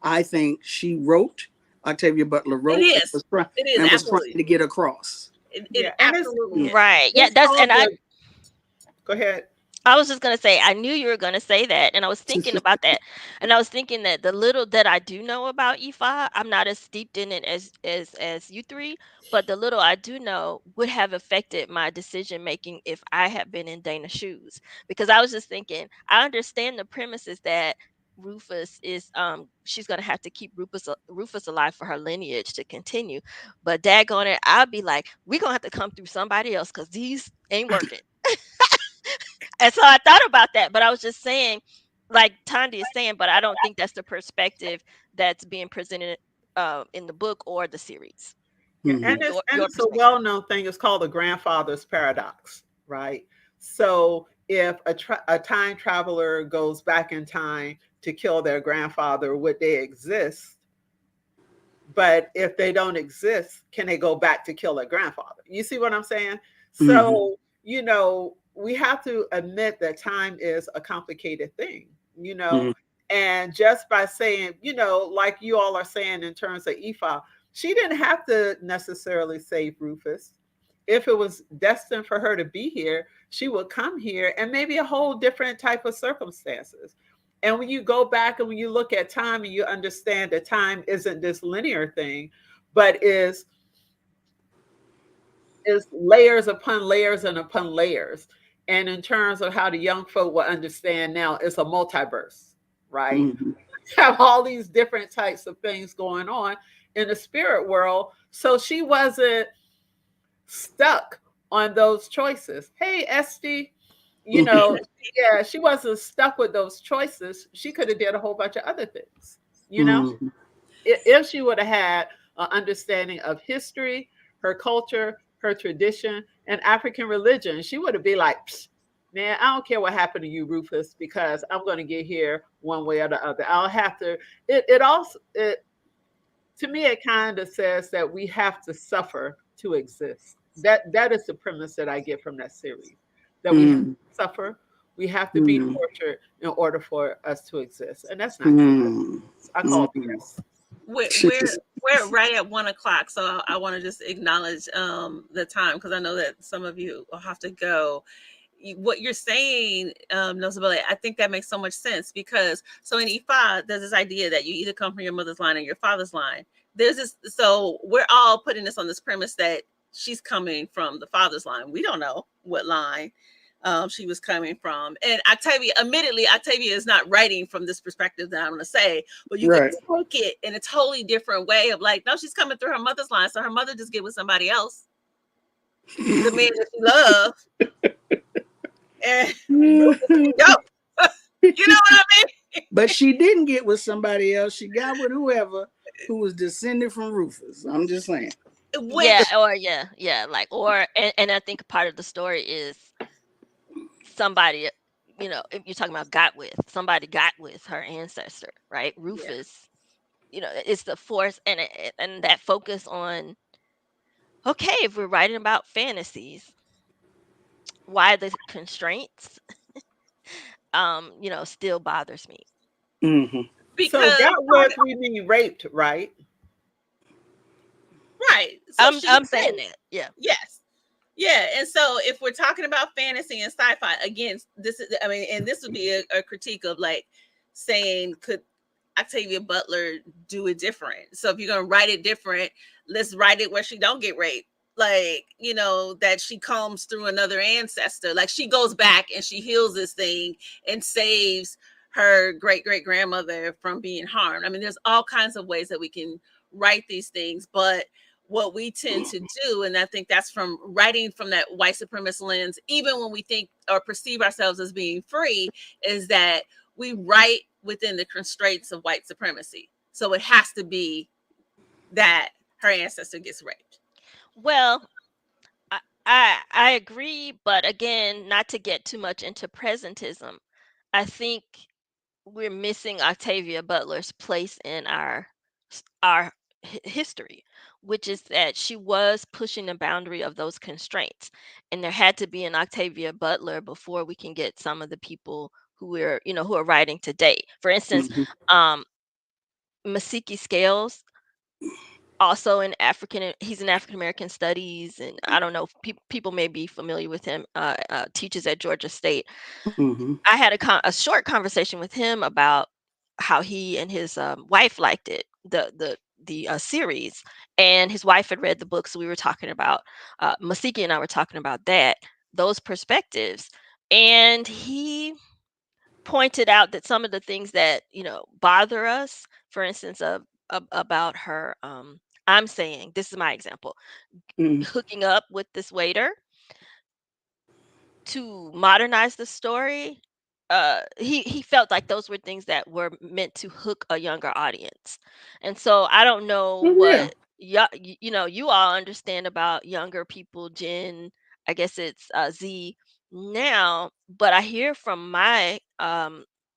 I think she wrote Octavia Butler It wrote is. It is and was trying absolutely. to get across. It Yeah, and absolutely is. Right. Yeah, it's that's all and I the. Go ahead. I was just gonna say, I knew you were gonna say that, and I was thinking about that, and I was thinking that the little that I do know about Ifa, I'm not as steeped in it as you three, but the little I do know would have affected my decision making if I had been in Dana's shoes. Because I was just thinking, I understand the premises that Rufus is she's gonna have to keep Rufus alive for her lineage to continue, but daggone it, I'll be like, we're gonna have to come through somebody else because these ain't working. And so I thought about that, but I was just saying, like Tandi is saying, but I don't think that's the perspective that's being presented in the book or the series. Yeah, Mhm. and Your it's a perspective. well-known thing. It's called the grandfather's paradox, right? So if a time traveler goes back in time to kill their grandfather, would they exist? But if they don't exist, can they go back to kill their grandfather? You see what I'm saying? Mhm. So, we have to admit that time is a complicated thing, you know, Mhm. and just by saying, like you all are saying in terms of Ifa, she didn't have to necessarily save Rufus. If it was destined for her to be here, she would come here and maybe a whole different type of circumstances. And when you go back and when you look at time and you understand that time isn't this linear thing, but is layers upon layers and upon layers. And in terms of how the young folk will understand now, it's a multiverse, right? Mhm. Have all these different types of things going on in the spirit world. So she wasn't stuck on those choices. Hey, Estee, you know, yeah, she wasn't stuck with those choices. She could have did a whole bunch of other things, you know, Mhm. if she would have had an understanding of history, her culture, her tradition, and African religion, she would have been like, man, I don't care what happened to you, Rufus, because I'm going to get here one way or the other. I'll have to. It also to me it kind of says that we have to suffer to exist. That is the premise that I get from that series. That we have Mhm. to suffer, we have to be Mhm. tortured in order for us to exist, and that's not true. Mhm. I call it Mhm. BS. We're right at 1 o'clock, so I want to just acknowledge the time because I know that some of you will have to go. What you're saying, Nozibele, I think that makes so much sense because so in Ifa, there's this idea that you either come from your mother's line or your father's line. There's this, so we're all putting this on this premise that she's coming from the father's line. We don't know what line she was coming from. And Octavia, admittedly, Octavia is not writing from this perspective that I'm going to say, but you could Right. take it in a totally different way of like, no, she's coming through her mother's line. So her mother just get with somebody else, the man that she loves. And Rufus can go. You know what I mean? But she didn't get with somebody else. She got with whoever who was descended from Rufus. I'm just saying. Yeah, Which or yeah, like and I think part of the story is somebody, if you're talking about somebody got with her ancestor, right? yeah. Rufus, it's the force and that focus on, okay, if we're writing about fantasies, why the constraints still bothers me. Mhm. So Because got with we mean raped, right? right. So I'm she's I'm saying safe. that. Yeah. Yes. Yeah. And so if we're talking about fantasy and sci-fi, again, this is I mean, and this would be a critique of like saying could Octavia Butler do it different. So if you're gonna write it different, let's write it where she don't get raped. Like, that she comes through another ancestor. Like she goes back and she heals this thing and saves her great great grandmother from being harmed. I mean, there's all kinds of ways that we can write these things, but what we tend to do, and I think that's from writing from that white supremacist lens, even when we think or perceive ourselves as being free, is that we write within the constraints of white supremacy. So it has to be that her ancestor gets raped. Well, I agree, but again, not to get too much into presentism, I think we're missing Octavia Butler's place in our history, which is that she was pushing the boundary of those constraints, and there had to be an Octavia Butler before we can get some of the people who are writing today. For instance, Mhm. um, Masiki Scales. Also he's in African American studies, and I don't know if people may be familiar with him. Teaches at Georgia State. Mm-hmm. I had a short conversation with him about how he and his wife liked it, the series, and his wife had read the book, so we were talking about Masiki and I were talking about those perspectives, and he pointed out that some of the things that bother us, for instance, about her, I'm saying, this is my example, Mm-hmm. hooking up with this waiter to modernize the story. He felt like those were things that were meant to hook a younger audience, and so I don't know Oh, yeah. what you all understand about younger people, Gen, I guess it's Z now, but I hear from my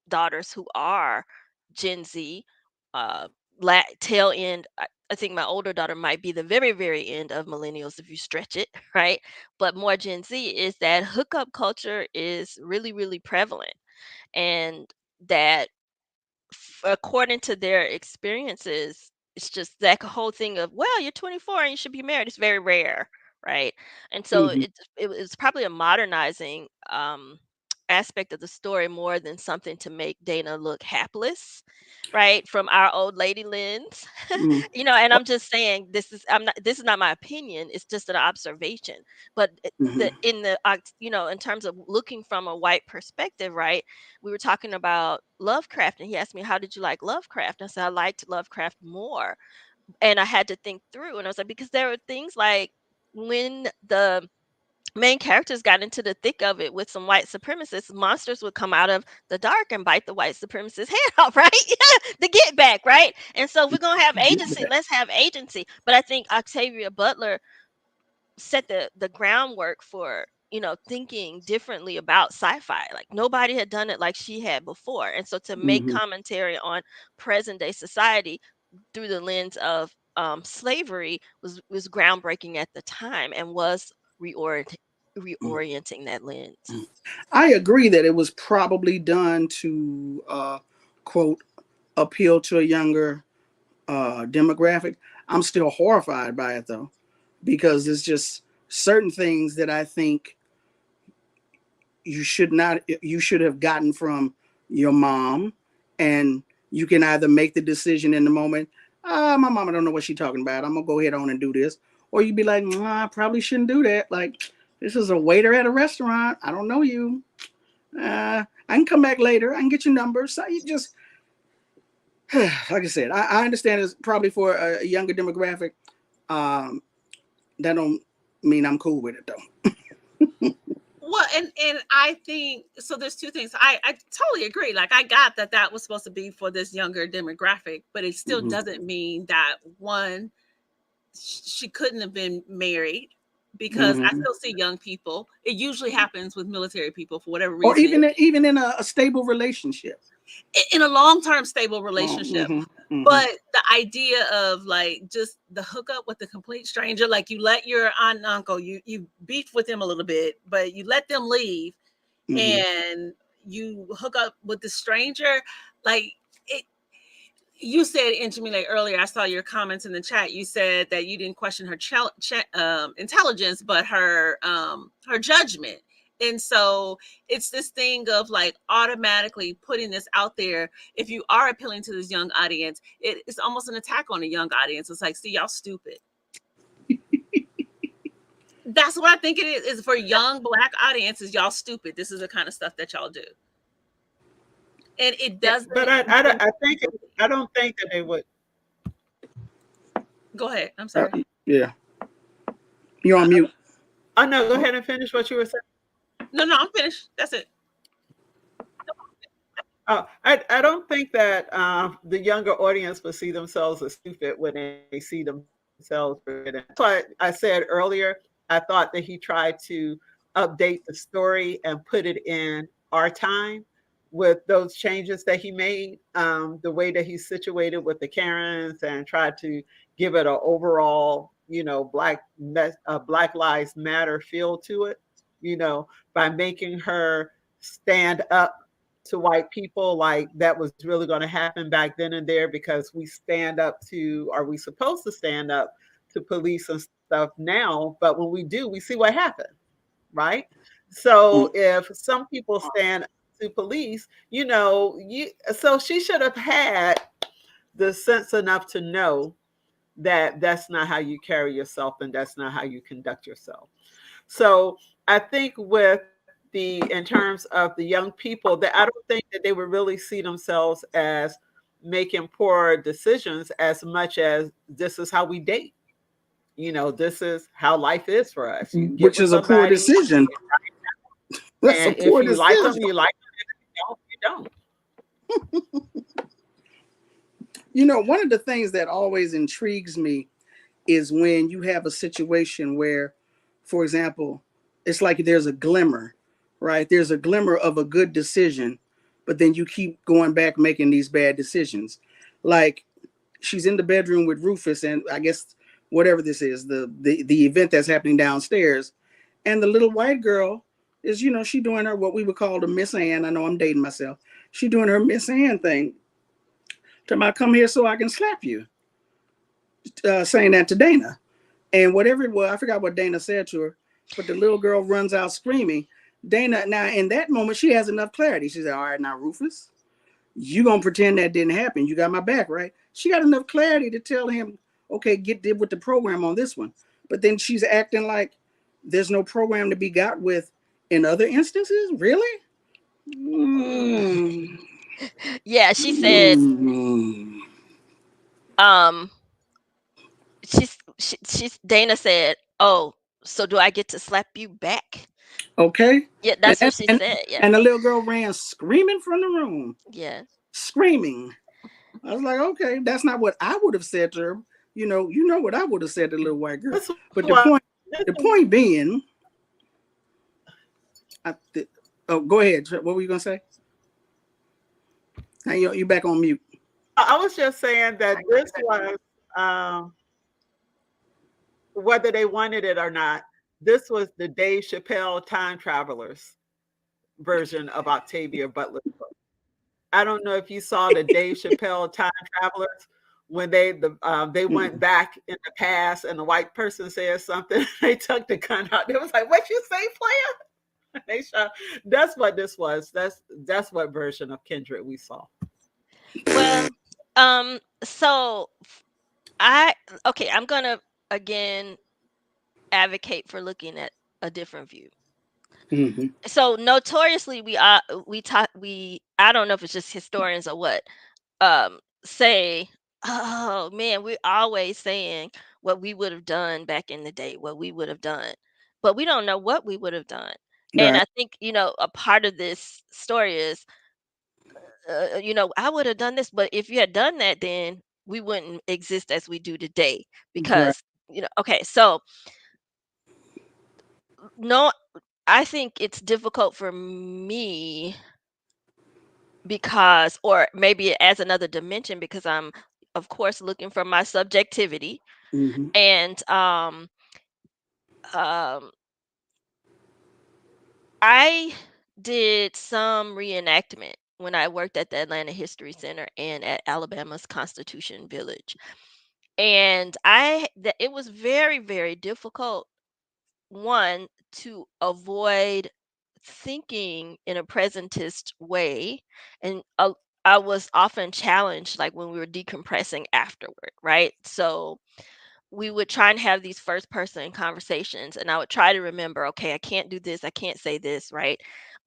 daughters who are Gen Z, uh tail end. I think my older daughter might be the very, very end of millennials if you stretch it, right? But more Gen Z, is that hookup culture is really, really prevalent, and that according to their experiences, it's just that whole thing of, well, you're 24 and you should be married. It's very rare, right? And so Mm-hmm. it was probably a modernizing aspect of the story more than something to make Dana look hapless, right? From our old lady lens, Mm-hmm. and I'm just saying, this is not my opinion. It's just an observation. But Mm-hmm. in terms of looking from a white perspective, right? We were talking about Lovecraft, and he asked me, how did you like Lovecraft? And I said, I liked Lovecraft more. And I had to think through, and I was like, because there were things like when the main characters got into the thick of it with some white supremacists, monsters would come out of the dark and bite the white supremacist head off, right? The get back, right? And so if we're gonna have agency, let's have agency. But I think Octavia Butler set the groundwork for thinking differently about sci-fi. Like nobody had done it like she had before, and so to make Mm-hmm. commentary on present day society through the lens of slavery was groundbreaking at the time, and was reorienting that lens. I agree that it was probably done to quote appeal to a younger demographic. I'm still horrified by it though, because it's just certain things that I think you should have gotten from your mom, and you can either make the decision in the moment, my mama don't know what she's talking about, I'm gonna go ahead on and do this, or you'd be like, I probably shouldn't do that. Like, this is a waiter at a restaurant, I don't know you, I can come back later, I can get your number. So you just like I said, I understand it's probably for a younger demographic. um that don't mean I'm cool with it though. Well, and I think so. There's two things. I totally agree. Like I got that was supposed to be for this younger demographic, but it still Mm-hmm. doesn't mean that one, she couldn't have been married, because I Mm-hmm. still see young people. It usually happens with military people for whatever Or reason. even in a stable relationship. In a long-term stable Oh, relationship. mm-hmm, mm-hmm, But the idea of like just the hookup with a complete stranger, like you let your aunt and uncle, you beef with them a little bit, but you let them leave mm-hmm, and you hook up with the stranger, like it. You said, Jamila, earlier, I saw your comments in the chat. You said that you didn't question her intelligence, but her judgment. And so it's this thing of like automatically putting this out there. If you are appealing to this young audience, it's almost an attack on a young audience. It's like, see, y'all stupid. That's what I think it is for young Black audiences. Y'all stupid. This is the kind of stuff that y'all do. And it Yeah, doesn't. but I don't think that they would. Go ahead. I'm sorry. yeah, you're on Uh, mute. Oh no, go ahead and finish what you were saying. no, I'm finished. That's it. I don't think that the younger audience will see themselves as stupid when they see themselves. That's why I said earlier, I thought that he tried to update the story and put it in our time with those changes that he made, the way that he's situated with the Karens, and tried to give it an overall, Black Lives Matter feel to it, by making her stand up to white people, like that was really going to happen back then and there because we stand up to, are we supposed to stand up to police and stuff now? But when we do, we see what happened, right? So Mm. if some people stand to police, so she should have had the sense enough to know that that's not how you carry yourself and that's not how you conduct yourself. So I think with in terms of the young people, that I don't think that they would really see themselves as making poor decisions as much as this is how we date. This is how life is for us. You get Which with is a poor somebody, decision. That's a and if poor you like them, decision. you like them. If you don't, you One of the things that always intrigues me is when you have a situation where, for example, it's like there's a glimmer, right? There's a glimmer of a good decision, but then you keep going back making these bad decisions. Like she's in the bedroom with Rufus, and I guess whatever this is, the event that's happening downstairs, and the little white girl is, she doing her what we would call the Miss Ann. I know I'm dating myself. She doing her Miss Ann thing. Talking about come here so I can slap you. Saying that to Dana. And whatever it was, I forgot what Dana said to her, but the little girl runs out screaming. Dana, now in that moment, she has enough clarity. She said, all right, now, Rufus, you going to pretend that didn't happen. You got my back, right? She got enough clarity to tell him, okay, get with the program on this one. But then she's acting like there's no program to be got with in other instances? Really? Mm. Yeah, she said, Mm. um, she's Dana said, "Oh, so do I get to slap you back?" Okay. Yeah, And, that's what and, she and, said. Yeah, and the little girl ran screaming from the room. yeah. Screaming. I was like, okay, that's not what I would have said to her. You know what I would have said to the little white girl. don't. This But the was point, the point being, oh, go ahead. What were you gonna say? Now you back on mute. I was just saying that this was, um, whether they wanted it or not, this was the Dave Chappelle Time Travelers version of Octavia Butler. I don't know if you saw the Dave Chappelle Time Travelers when they went Mm-mm. back in the past and the white person said something. They took the gun out. They was like, "What you say, player?" They shot. That's what this was. That's what version of Kindred we saw. Well, so I okay, I'm gonna again advocate for looking at a different view. Mm-hmm. So notoriously, we I don't know if it's just historians or what, say, oh man, we're always saying what we would have done back in the day, what we would have done, but we don't know what we would have done. And Right. I think a part of this story is, I would have done this, but if you had done that, then we wouldn't exist as we do today. Right. Because okay, so no, I think it's difficult for me because, or maybe it adds another dimension because I'm, of course, looking for my subjectivity. Mm-hmm. And um, I did some reenactment when I worked at the Atlanta History Center and at Alabama's Constitution Village. And it was very, very difficult, one, to avoid thinking in a presentist way. And I was often challenged, like when we were decompressing afterward, right? So we would try and have these first person conversations, and I would try to remember, okay, I can't do this, I can't say this, right?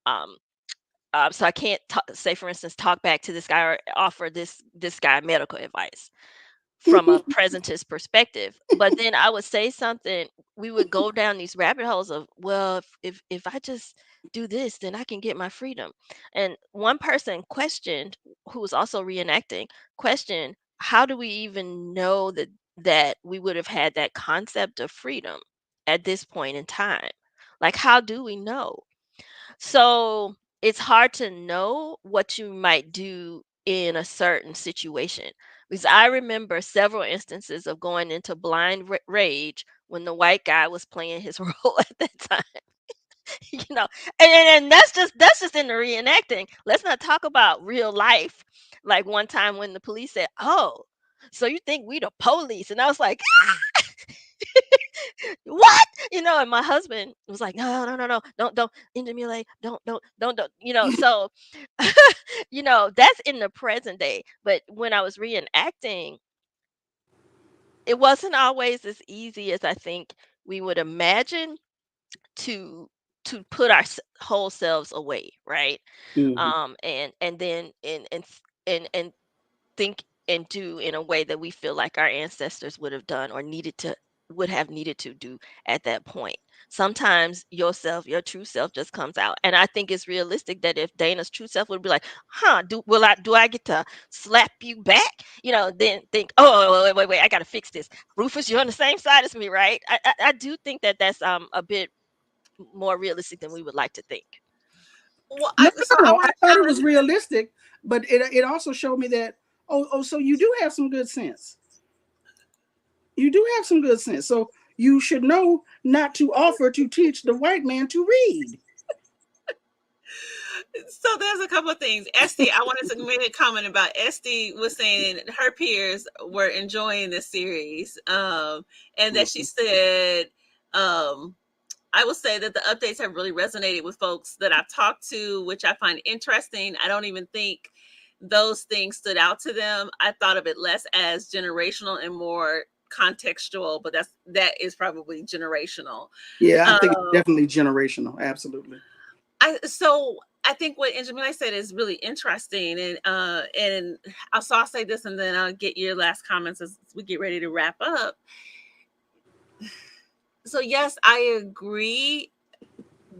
Um, so I can't say, for instance, talk back to this guy or offer this guy medical advice from a presentist perspective. But then I would say something, we would go down these rabbit holes of, well, if I just do this, then I can get my freedom. And one person questioned, who was also reenacting, questioned, how do we even know that we would have had that concept of freedom at this point in time? Like, how do we know? So it's hard to know what you might do in a certain situation. Because I remember several instances of going into blind rage when the white guy was playing his role at that time. you know, and that's just in the reenacting. Let's not talk about real life. Like one time when the police said, "Oh, so you think we the police?" And I was like, "What?" You know, and my husband was like, "No, no, no, no, don't emulate, don't." You know, so you know, that's in the present day. But when I was reenacting, it wasn't always as easy as I think we would imagine to put our whole selves away, right? Hmm. And then and think and do in a way that we feel like our ancestors would have done or would have needed to do at that point. Sometimes yourself, your true self just comes out. And I think it's realistic that if Dana's true self would be like, huh, do I get to slap you back? You know, then think, oh, wait, I gotta fix this. Rufus, you're on the same side as me, right? I do think that that's a bit more realistic than we would like to think. Well, No, so no, I no. want I to thought it was challenge. realistic, but it also showed me that so you do have some good sense. You do have some good sense. So you should know not to offer to teach the white man to read. So there's a couple of things. Estee, I wanted to make a comment about Estee was saying her peers were enjoying this series, and that she Mhm. said, I will say that the updates have really resonated with folks that I've talked to, which I find interesting. I don't even think those things stood out to them. I thought of it less as generational and more contextual, but that is probably generational. Yeah, I think it's Um, definitely generational. Absolutely. I think what Jamila said is really interesting, and I'll say this, and then I'll get your last comments as we get ready to wrap up. So yes, I agree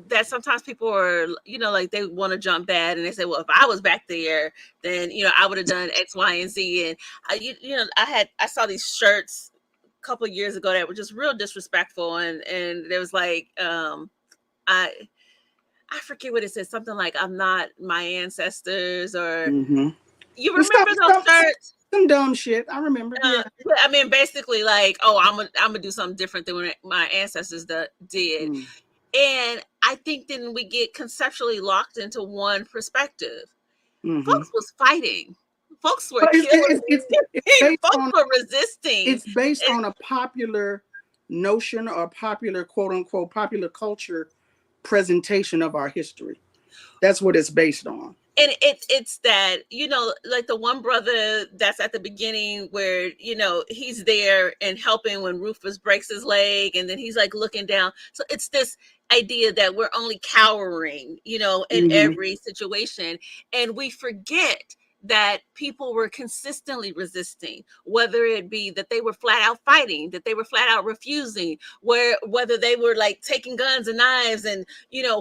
that sometimes people are, like they want to jump bad, and they say, well, if I was back there, then I would have done X, Y, and Z. And I saw these shirts a couple of years ago that were just real disrespectful, and there was like, I I forget what it said, something like I'm not my ancestors, or Mm-hmm. you It's some, remember those shirts? some dumb shit. I remember. Yeah. Yeah, I mean, basically, like, oh, I'm gonna do something different than what my ancestors did. Mm. And I think then we get conceptually locked into one perspective. Mm-hmm. Folks was fighting. Folks were But killing. it's based Folks on were resisting. it's based on a popular notion or popular quote unquote popular culture presentation of our history. That's what it's based on. And it's that, like the one brother that's at the beginning where he's there and helping when Rufus breaks his leg, and then he's like looking down. So it's this idea that we're only cowering in Mm-hmm. every situation, and we forget that people were consistently resisting, whether it be that they were flat out fighting, that they were flat out refusing, whether they were like taking guns and knives and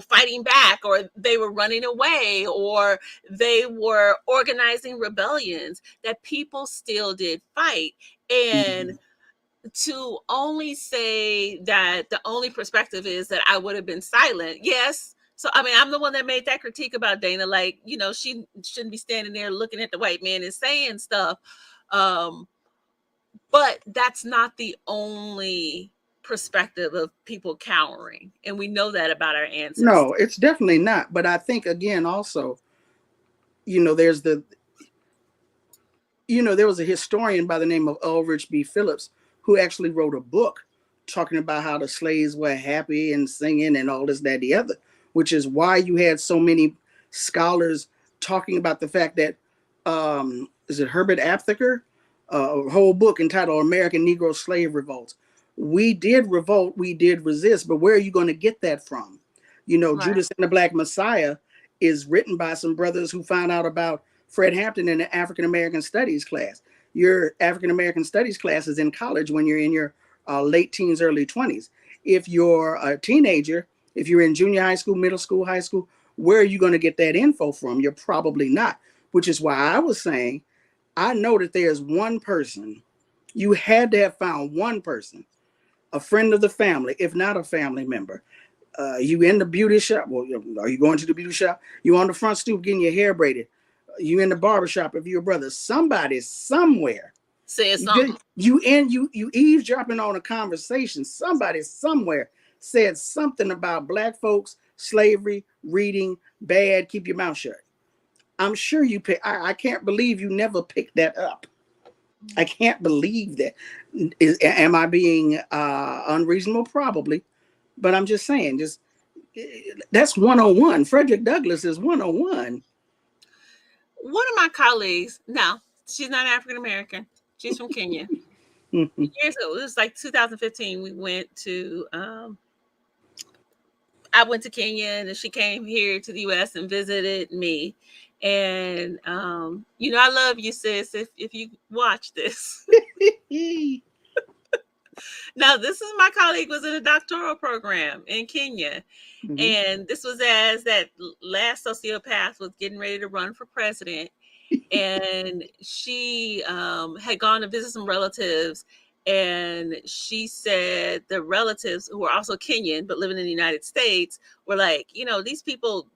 fighting back, or they were running away, or they were organizing rebellions, that people still did fight. And Mm-hmm. to only say that the only perspective is that I would have been silent. Yes. So, I mean, I'm the one that made that critique about Dana. Like, she shouldn't be standing there looking at the white man and saying stuff. Um, but that's not the only perspective of people cowering. And we know that about our ancestors. No, it's definitely not. But I think again, also, there's there was a historian by the name of Ulrich B. Phillips who actually wrote a book talking about how the slaves were happy and singing and all this, that, the other, which is why you had so many scholars talking about the fact that, is it Herbert Aptheker? A whole book entitled American Negro Slave Revolts. We did revolt, we did resist, but where are you going to get that from? Right. Judas and the Black Messiah is written by some brothers who found out about Fred Hampton in the African American Studies class. Your African American Studies class is in college when you're in your late teens, early 20s. If you're a teenager, if you're in junior high school, middle school, high school, where are you going to get that info from? You're probably not, which is why I was saying, I know that there's one person, you had to have found one person, a friend of the family, if not a family member. You in the beauty shop? Well, are you going to the beauty shop? You on the front stoop getting your hair braided? You in the barber shop if you're a brother? Somebody somewhere. Said something. You eavesdropping on a conversation. Somebody somewhere said something about black folks slavery, reading, bad, keep your mouth shut. I'm sure you pick. I can't believe you never picked that up. I can't believe that. Am I being unreasonable? Probably, but I'm just saying. That's 101. Frederick Douglass is 101. One of my colleagues, no, she's not African American. She's from Kenya. Years ago, it was like 2015. I went to Kenya, and she came here to the U.S. and visited me. And I love you, sis. If you watch this, now this is my colleague was in a doctoral program in Kenya, and this was as that last sociopath was getting ready to run for president, and she had gone to visit some relatives. And she said the relatives, who were also Kenyan but living in the United States, were like, these people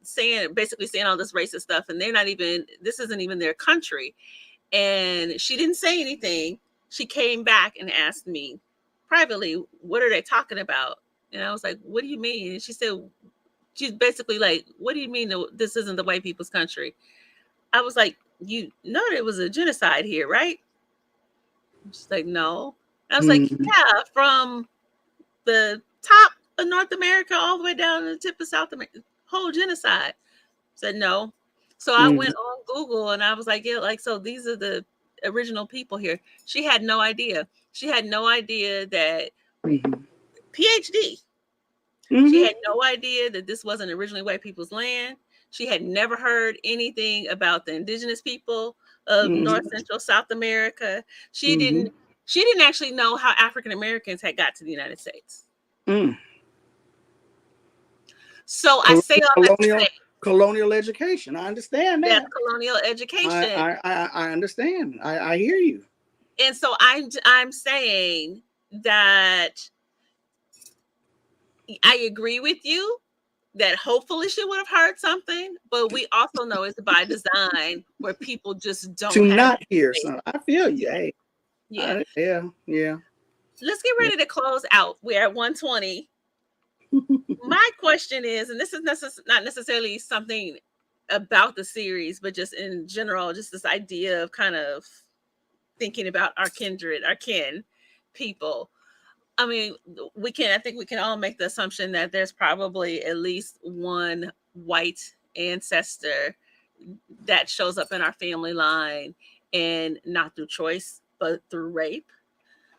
basically saying all this racist stuff, and this isn't even their country. And she didn't say anything. She came back and asked me privately, what are they talking about? And I was like, what do you mean? And she's basically like, what do you mean this isn't the white people's country? I was like, you know it was a genocide here, right? She's like, no. I was like, yeah, from the top of North America all the way down to the tip of South America, whole genocide. Said no. So I went on Google and I was like, yeah, like, so these are the original people here. She had no idea. She had no idea that PhD. She had no idea that this wasn't originally white people's land. She had never heard anything about the indigenous people of North Central South America. She didn't actually know how African Americans had got to the United States. So I say all that to say, colonial education. I understand that. That's colonial education. I understand. I hear you. And so I'm saying that I agree with you that hopefully she would have heard something, but we also know it's by design where people just don't not hear something. I feel you. Hey. Yeah. Yeah. Let's get ready to close out. We're at 120. My question is, and this is not necessarily something about the series, but just in general, just this idea of kind of thinking about our kin people. I mean, I think we can all make the assumption that there's probably at least one white ancestor that shows up in our family line, and not through choice, but through rape.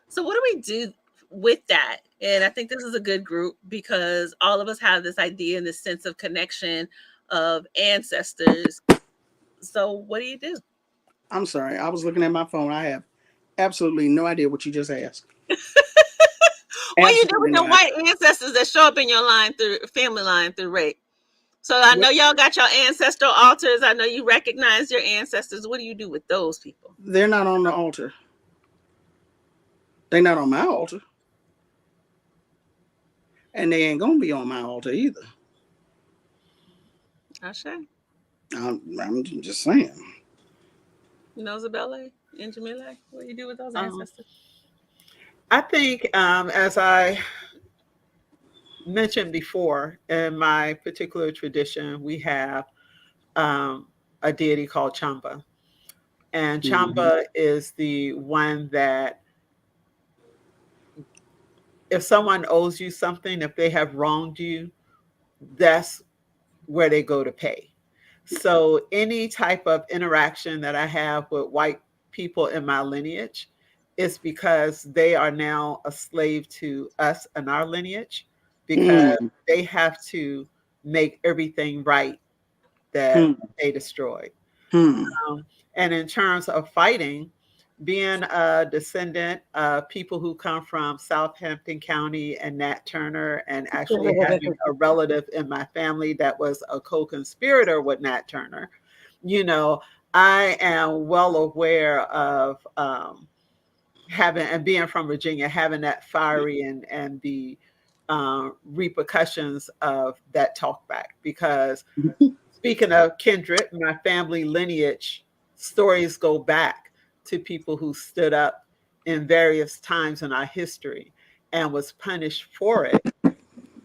So what do we do with that? And I think this is a good group because all of us have this idea and this sense of connection of ancestors. So what do you do? I'm sorry. I was looking at my phone. I have absolutely no idea what you just asked. What do you do with the white ancestors that show up in your family line through rape? So I know y'all got your ancestral altars. I know you recognize your ancestors. What do you do with those people? They're not on the altar. They're not on my altar. And they ain't gonna be on my altar either. Ashe. I'm just saying. Nozibele and Jamila, what do you do with those ancestors? I think, as I mentioned before, in my particular tradition, we have a deity called Chamba. And Chamba is the one that if someone owes you something, if they have wronged you, that's where they go to pay. So any type of interaction that I have with white people in my lineage is because they are now a slave to us and our lineage, because they have to make everything right that they destroyed. And in terms of fighting, being a descendant of people who come from Southampton County and Nat Turner, and actually having a relative in my family that was a co-conspirator with Nat Turner, I am well aware of having, and being from Virginia, having that fiery and the repercussions of that talkback. Because speaking of kindred, my family lineage stories go back to people who stood up in various times in our history and was punished for it.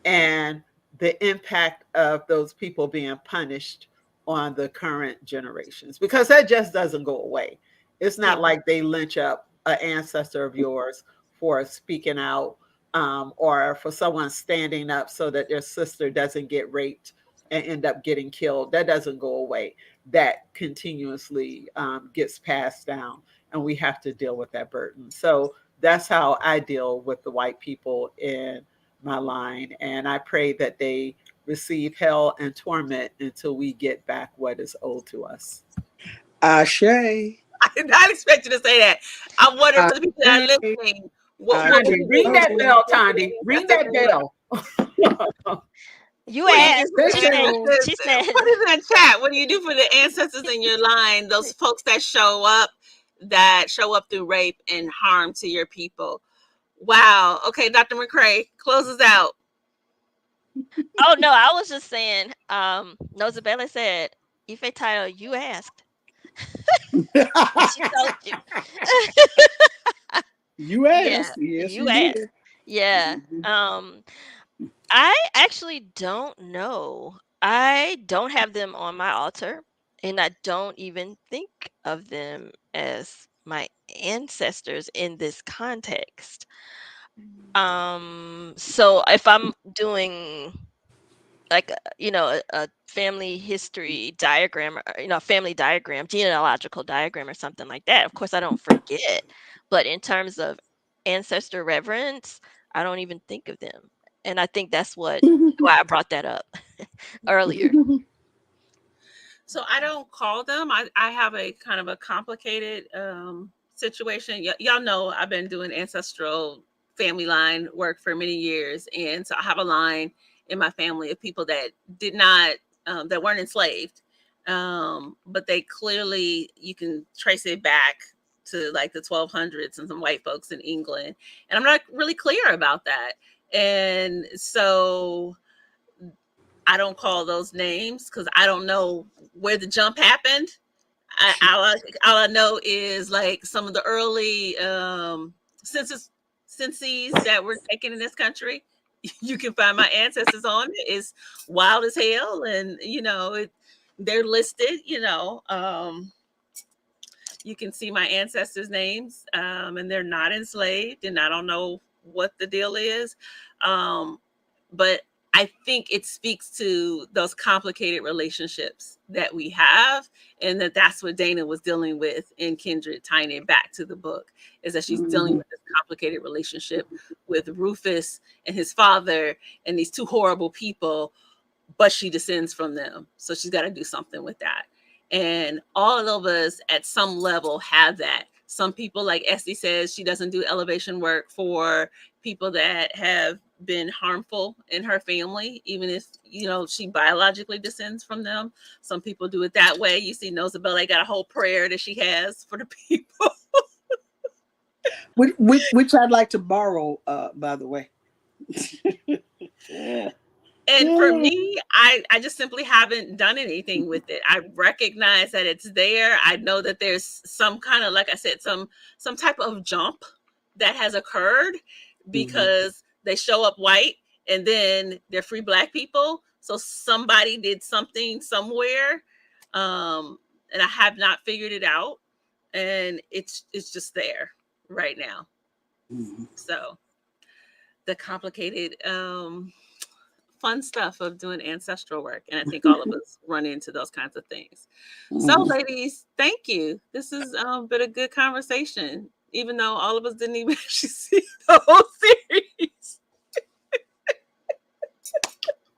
And the impact of those people being punished on the current generations, because that just doesn't go away. It's not like they lynch up an ancestor of yours for speaking out, or for someone standing up so that their sister doesn't get raped and end up getting killed. That doesn't go away. That continuously gets passed down, and we have to deal with that burden. So that's how I deal with the white people in my line. And I pray that they receive hell and torment until we get back what is owed to us. Ashe. I did not expect you to say that. I wonder for the people that are Ashe. listening, what Ashe. would Tandi, you ring do? that bell, Tandi. Ring that bell. You What do you asked. do for the Official. She said, Put it in the chat. What do you do for the ancestors in your line? Those folks that show up through rape and harm to your people. Wow. Okay, Dr. McCray, close us out. oh no, I was just saying, Nozibele said, Ifetayo, you asked. And she told you. You Yeah, asked. Yes, you you did. asked. Yeah. I actually don't know. I don't have them on my altar, and I don't even think of them as my ancestors in this context. So if I'm doing like a family history diagram, or a family diagram, genealogical diagram or something like that, of course I don't forget, but in terms of ancestor reverence, I don't even think of them, and I think that's why I brought that up earlier. So I don't call them. I have a kind of a complicated situation. Y'all know I've been doing ancestral family line work for many years. And so I have a line in my family of people that did not, that weren't enslaved. But they clearly, you can trace it back to like the 1200s and some white folks in England. And I'm not really clear about that. And so I don't call those names because I don't know where the jump happened. All I know is like some of the early censuses that were taken in this country. You can find my ancestors on it. It's wild as hell, and they're listed. You can see my ancestors' names, and they're not enslaved, and I don't know what the deal is. But I think it speaks to those complicated relationships that we have, and that's what Dana was dealing with in Kindred, tying it back to the book, is that she's dealing with this complicated relationship with Rufus and his father and these two horrible people, but she descends from them. So she's got to do something with that. And all of us at some level have that. Some people, like Estee says, she doesn't do elevation work for people that have been harmful in her family, even if, she biologically descends from them. Some people do it that way. You see Nozibele got a whole prayer that she has for the people. which I'd like to borrow, by the way. And for me, I just simply haven't done anything with it. I recognize that it's there. I know that there's some kind of, like I said, some type of jump that has occurred because they show up white and then they're free Black people. So somebody did something somewhere, and I have not figured it out. And it's just there right now. So the complicated fun stuff of doing ancestral work. And I think all of us run into those kinds of things. So, ladies, thank you. This has been a good conversation, even though all of us didn't even actually see the whole series.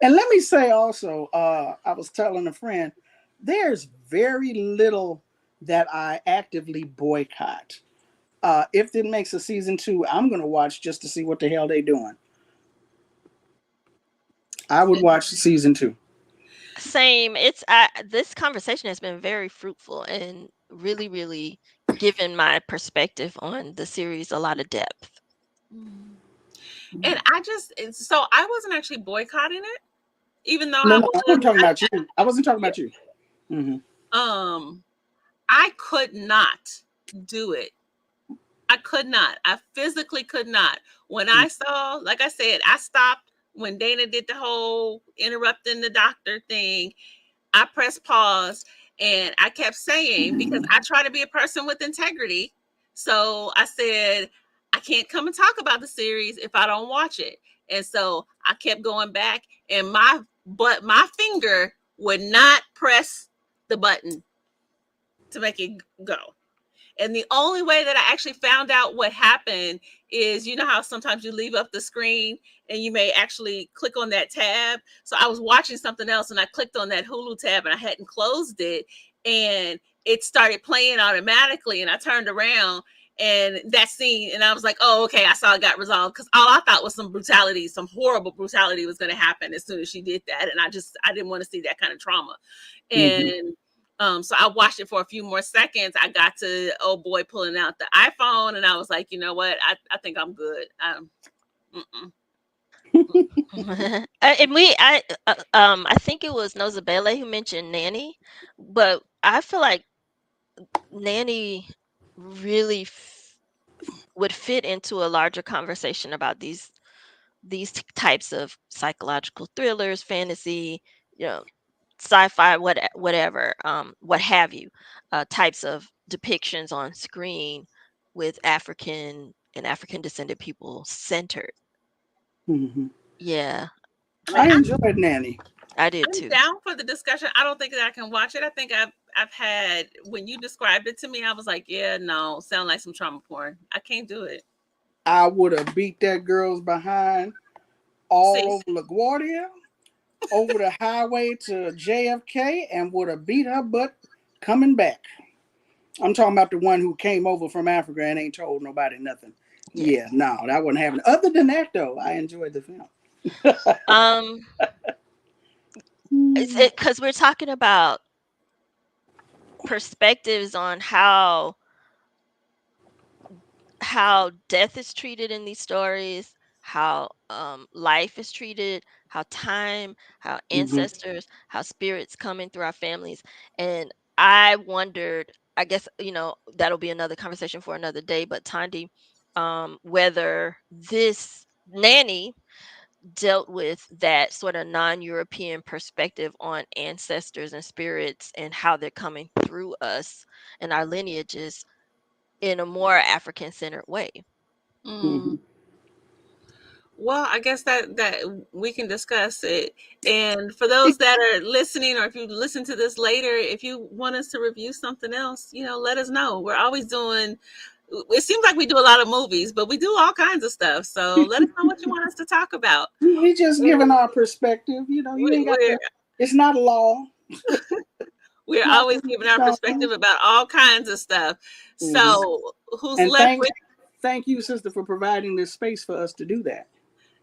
And let me say also, I was telling a friend, there's very little that I actively boycott. If it makes a season 2, I'm going to watch just to see what the hell they're doing. I would watch season 2. Same. This conversation has been very fruitful and really, really given my perspective on the series a lot of depth. And I wasn't actually boycotting it, even though I wasn't talking about you. I wasn't talking about you. I could not do it. I could not. I physically could not. When I saw, like I said, I stopped when Dana did the whole interrupting the doctor thing, I pressed pause and I kept saying, because I try to be a person with integrity. So I said, I can't come and talk about the series if I don't watch it. And so I kept going back, and my finger would not press the button to make it go. And the only way that I actually found out what happened is, you know how sometimes you leave up the screen and you may actually click on that tab. So I was watching something else and I clicked on that Hulu tab and I hadn't closed it, and it started playing automatically, and I turned around and that scene, and I was like, oh, okay, I saw it got resolved, because all I thought was some brutality, some horrible brutality was going to happen as soon as she did that. And I didn't want to see that kind of trauma. And so I watched it for a few more seconds. I got to old boy pulling out the iPhone, and I was like, you know what? I think I'm good. I think it was Nozibele who mentioned Nanny, but I feel like Nanny really would fit into a larger conversation about these types of psychological thrillers, fantasy, you know, sci-fi, whatever, what have you, types of depictions on screen with African and African descended people centered. Yeah, I enjoyed Nanny. I did I'm too. down for the discussion. I don't think that I can watch it. I think I've had, when you described it to me, I was like, yeah, no, sound like some trauma porn. I can't do it. I would have beat that girl's behind all over LaGuardia, over the highway to JFK, and would have beat her butt coming back. I'm talking about the one who came over from Africa and ain't told nobody nothing. Yeah, no, that wouldn't happen. Other than that, though, I enjoyed the film. Because we're talking about perspectives on how death is treated in these stories, how life is treated, how time, how ancestors, how spirits come in through our families. And I wondered, I guess, that'll be another conversation for another day, but Thandi, whether this Nanny dealt with that sort of non-European perspective on ancestors and spirits and how they're coming through us and our lineages in a more African-centered way. Well, I guess that we can discuss it. And for those that are listening, or if you listen to this later, if you want us to review something else, let us know. We're always doing, it seems like we do a lot of movies, but we do all kinds of stuff. So let us know what you want us to talk about. We just giving our perspective. You ain't got to, it's not law. We're always giving our perspective about all kinds of stuff. So who's left with? Thank you, sister, for providing this space for us to do that.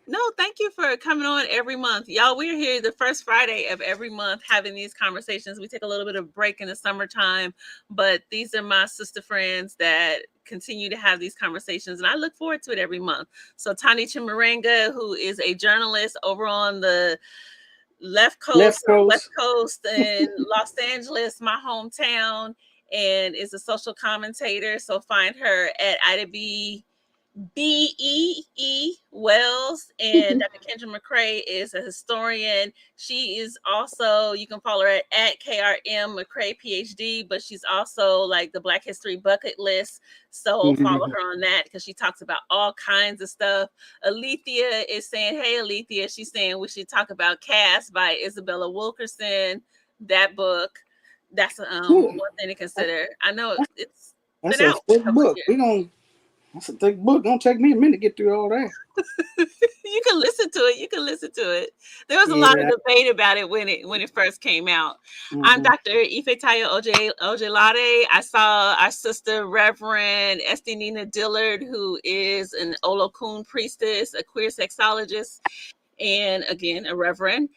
No, thank you for coming on every month. Y'all, we're here the first Friday of every month having these conversations. We take a little bit of break in the summertime, but these are my sister friends that continue to have these conversations, and I look forward to it every month. So Tani Chimurenga, who is a journalist over on the West Coast in Los Angeles, my hometown, and is a social commentator. So find her at Ida B.E.E. Wells, and Dr. Kenja McCray is a historian. She is also, you can follow her at KRM McCray PhD, but she's also like the Black History Bucket List. So follow her on that, because she talks about all kinds of stuff. Alethea is saying, hey, Alethea, she's saying we should talk about Caste by Isabella Wilkerson. That book, that's one thing to consider. I know it's been out a thick book. That's a thick book. Don't take me a minute to get through all that. You can listen to it. There was a lot of debate about it when it first came out. I'm Dr. Ifetayo Ojelade. I saw our sister Reverend Estee Nena Dillard, who is an Olokun priestess, a queer sexologist, and again a Reverend.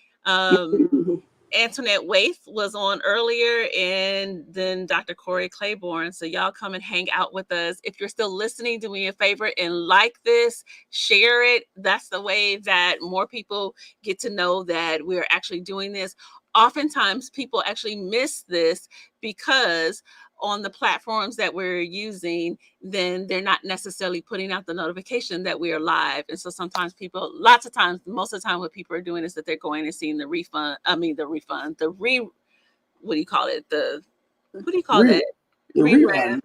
Antoinette Waithe was on earlier, and then Dr. Corrie Claiborne. So y'all come and hang out with us. If you're still listening, do me a favor and like this, share it. That's the way that more people get to know that we're actually doing this. Oftentimes people actually miss this because on the platforms that we're using, then they're not necessarily putting out the notification that we are live. And so sometimes people, lots of times, most of the time what people are doing is that they're going and seeing the refund, what do you call it? What do you call that? The rerun.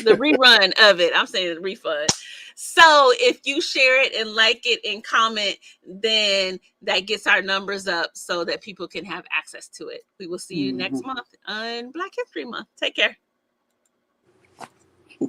The rerun of it. I'm saying the refund. So if you share it and like it and comment, then that gets our numbers up so that people can have access to it. We will see you next month on Black History Month. Take care.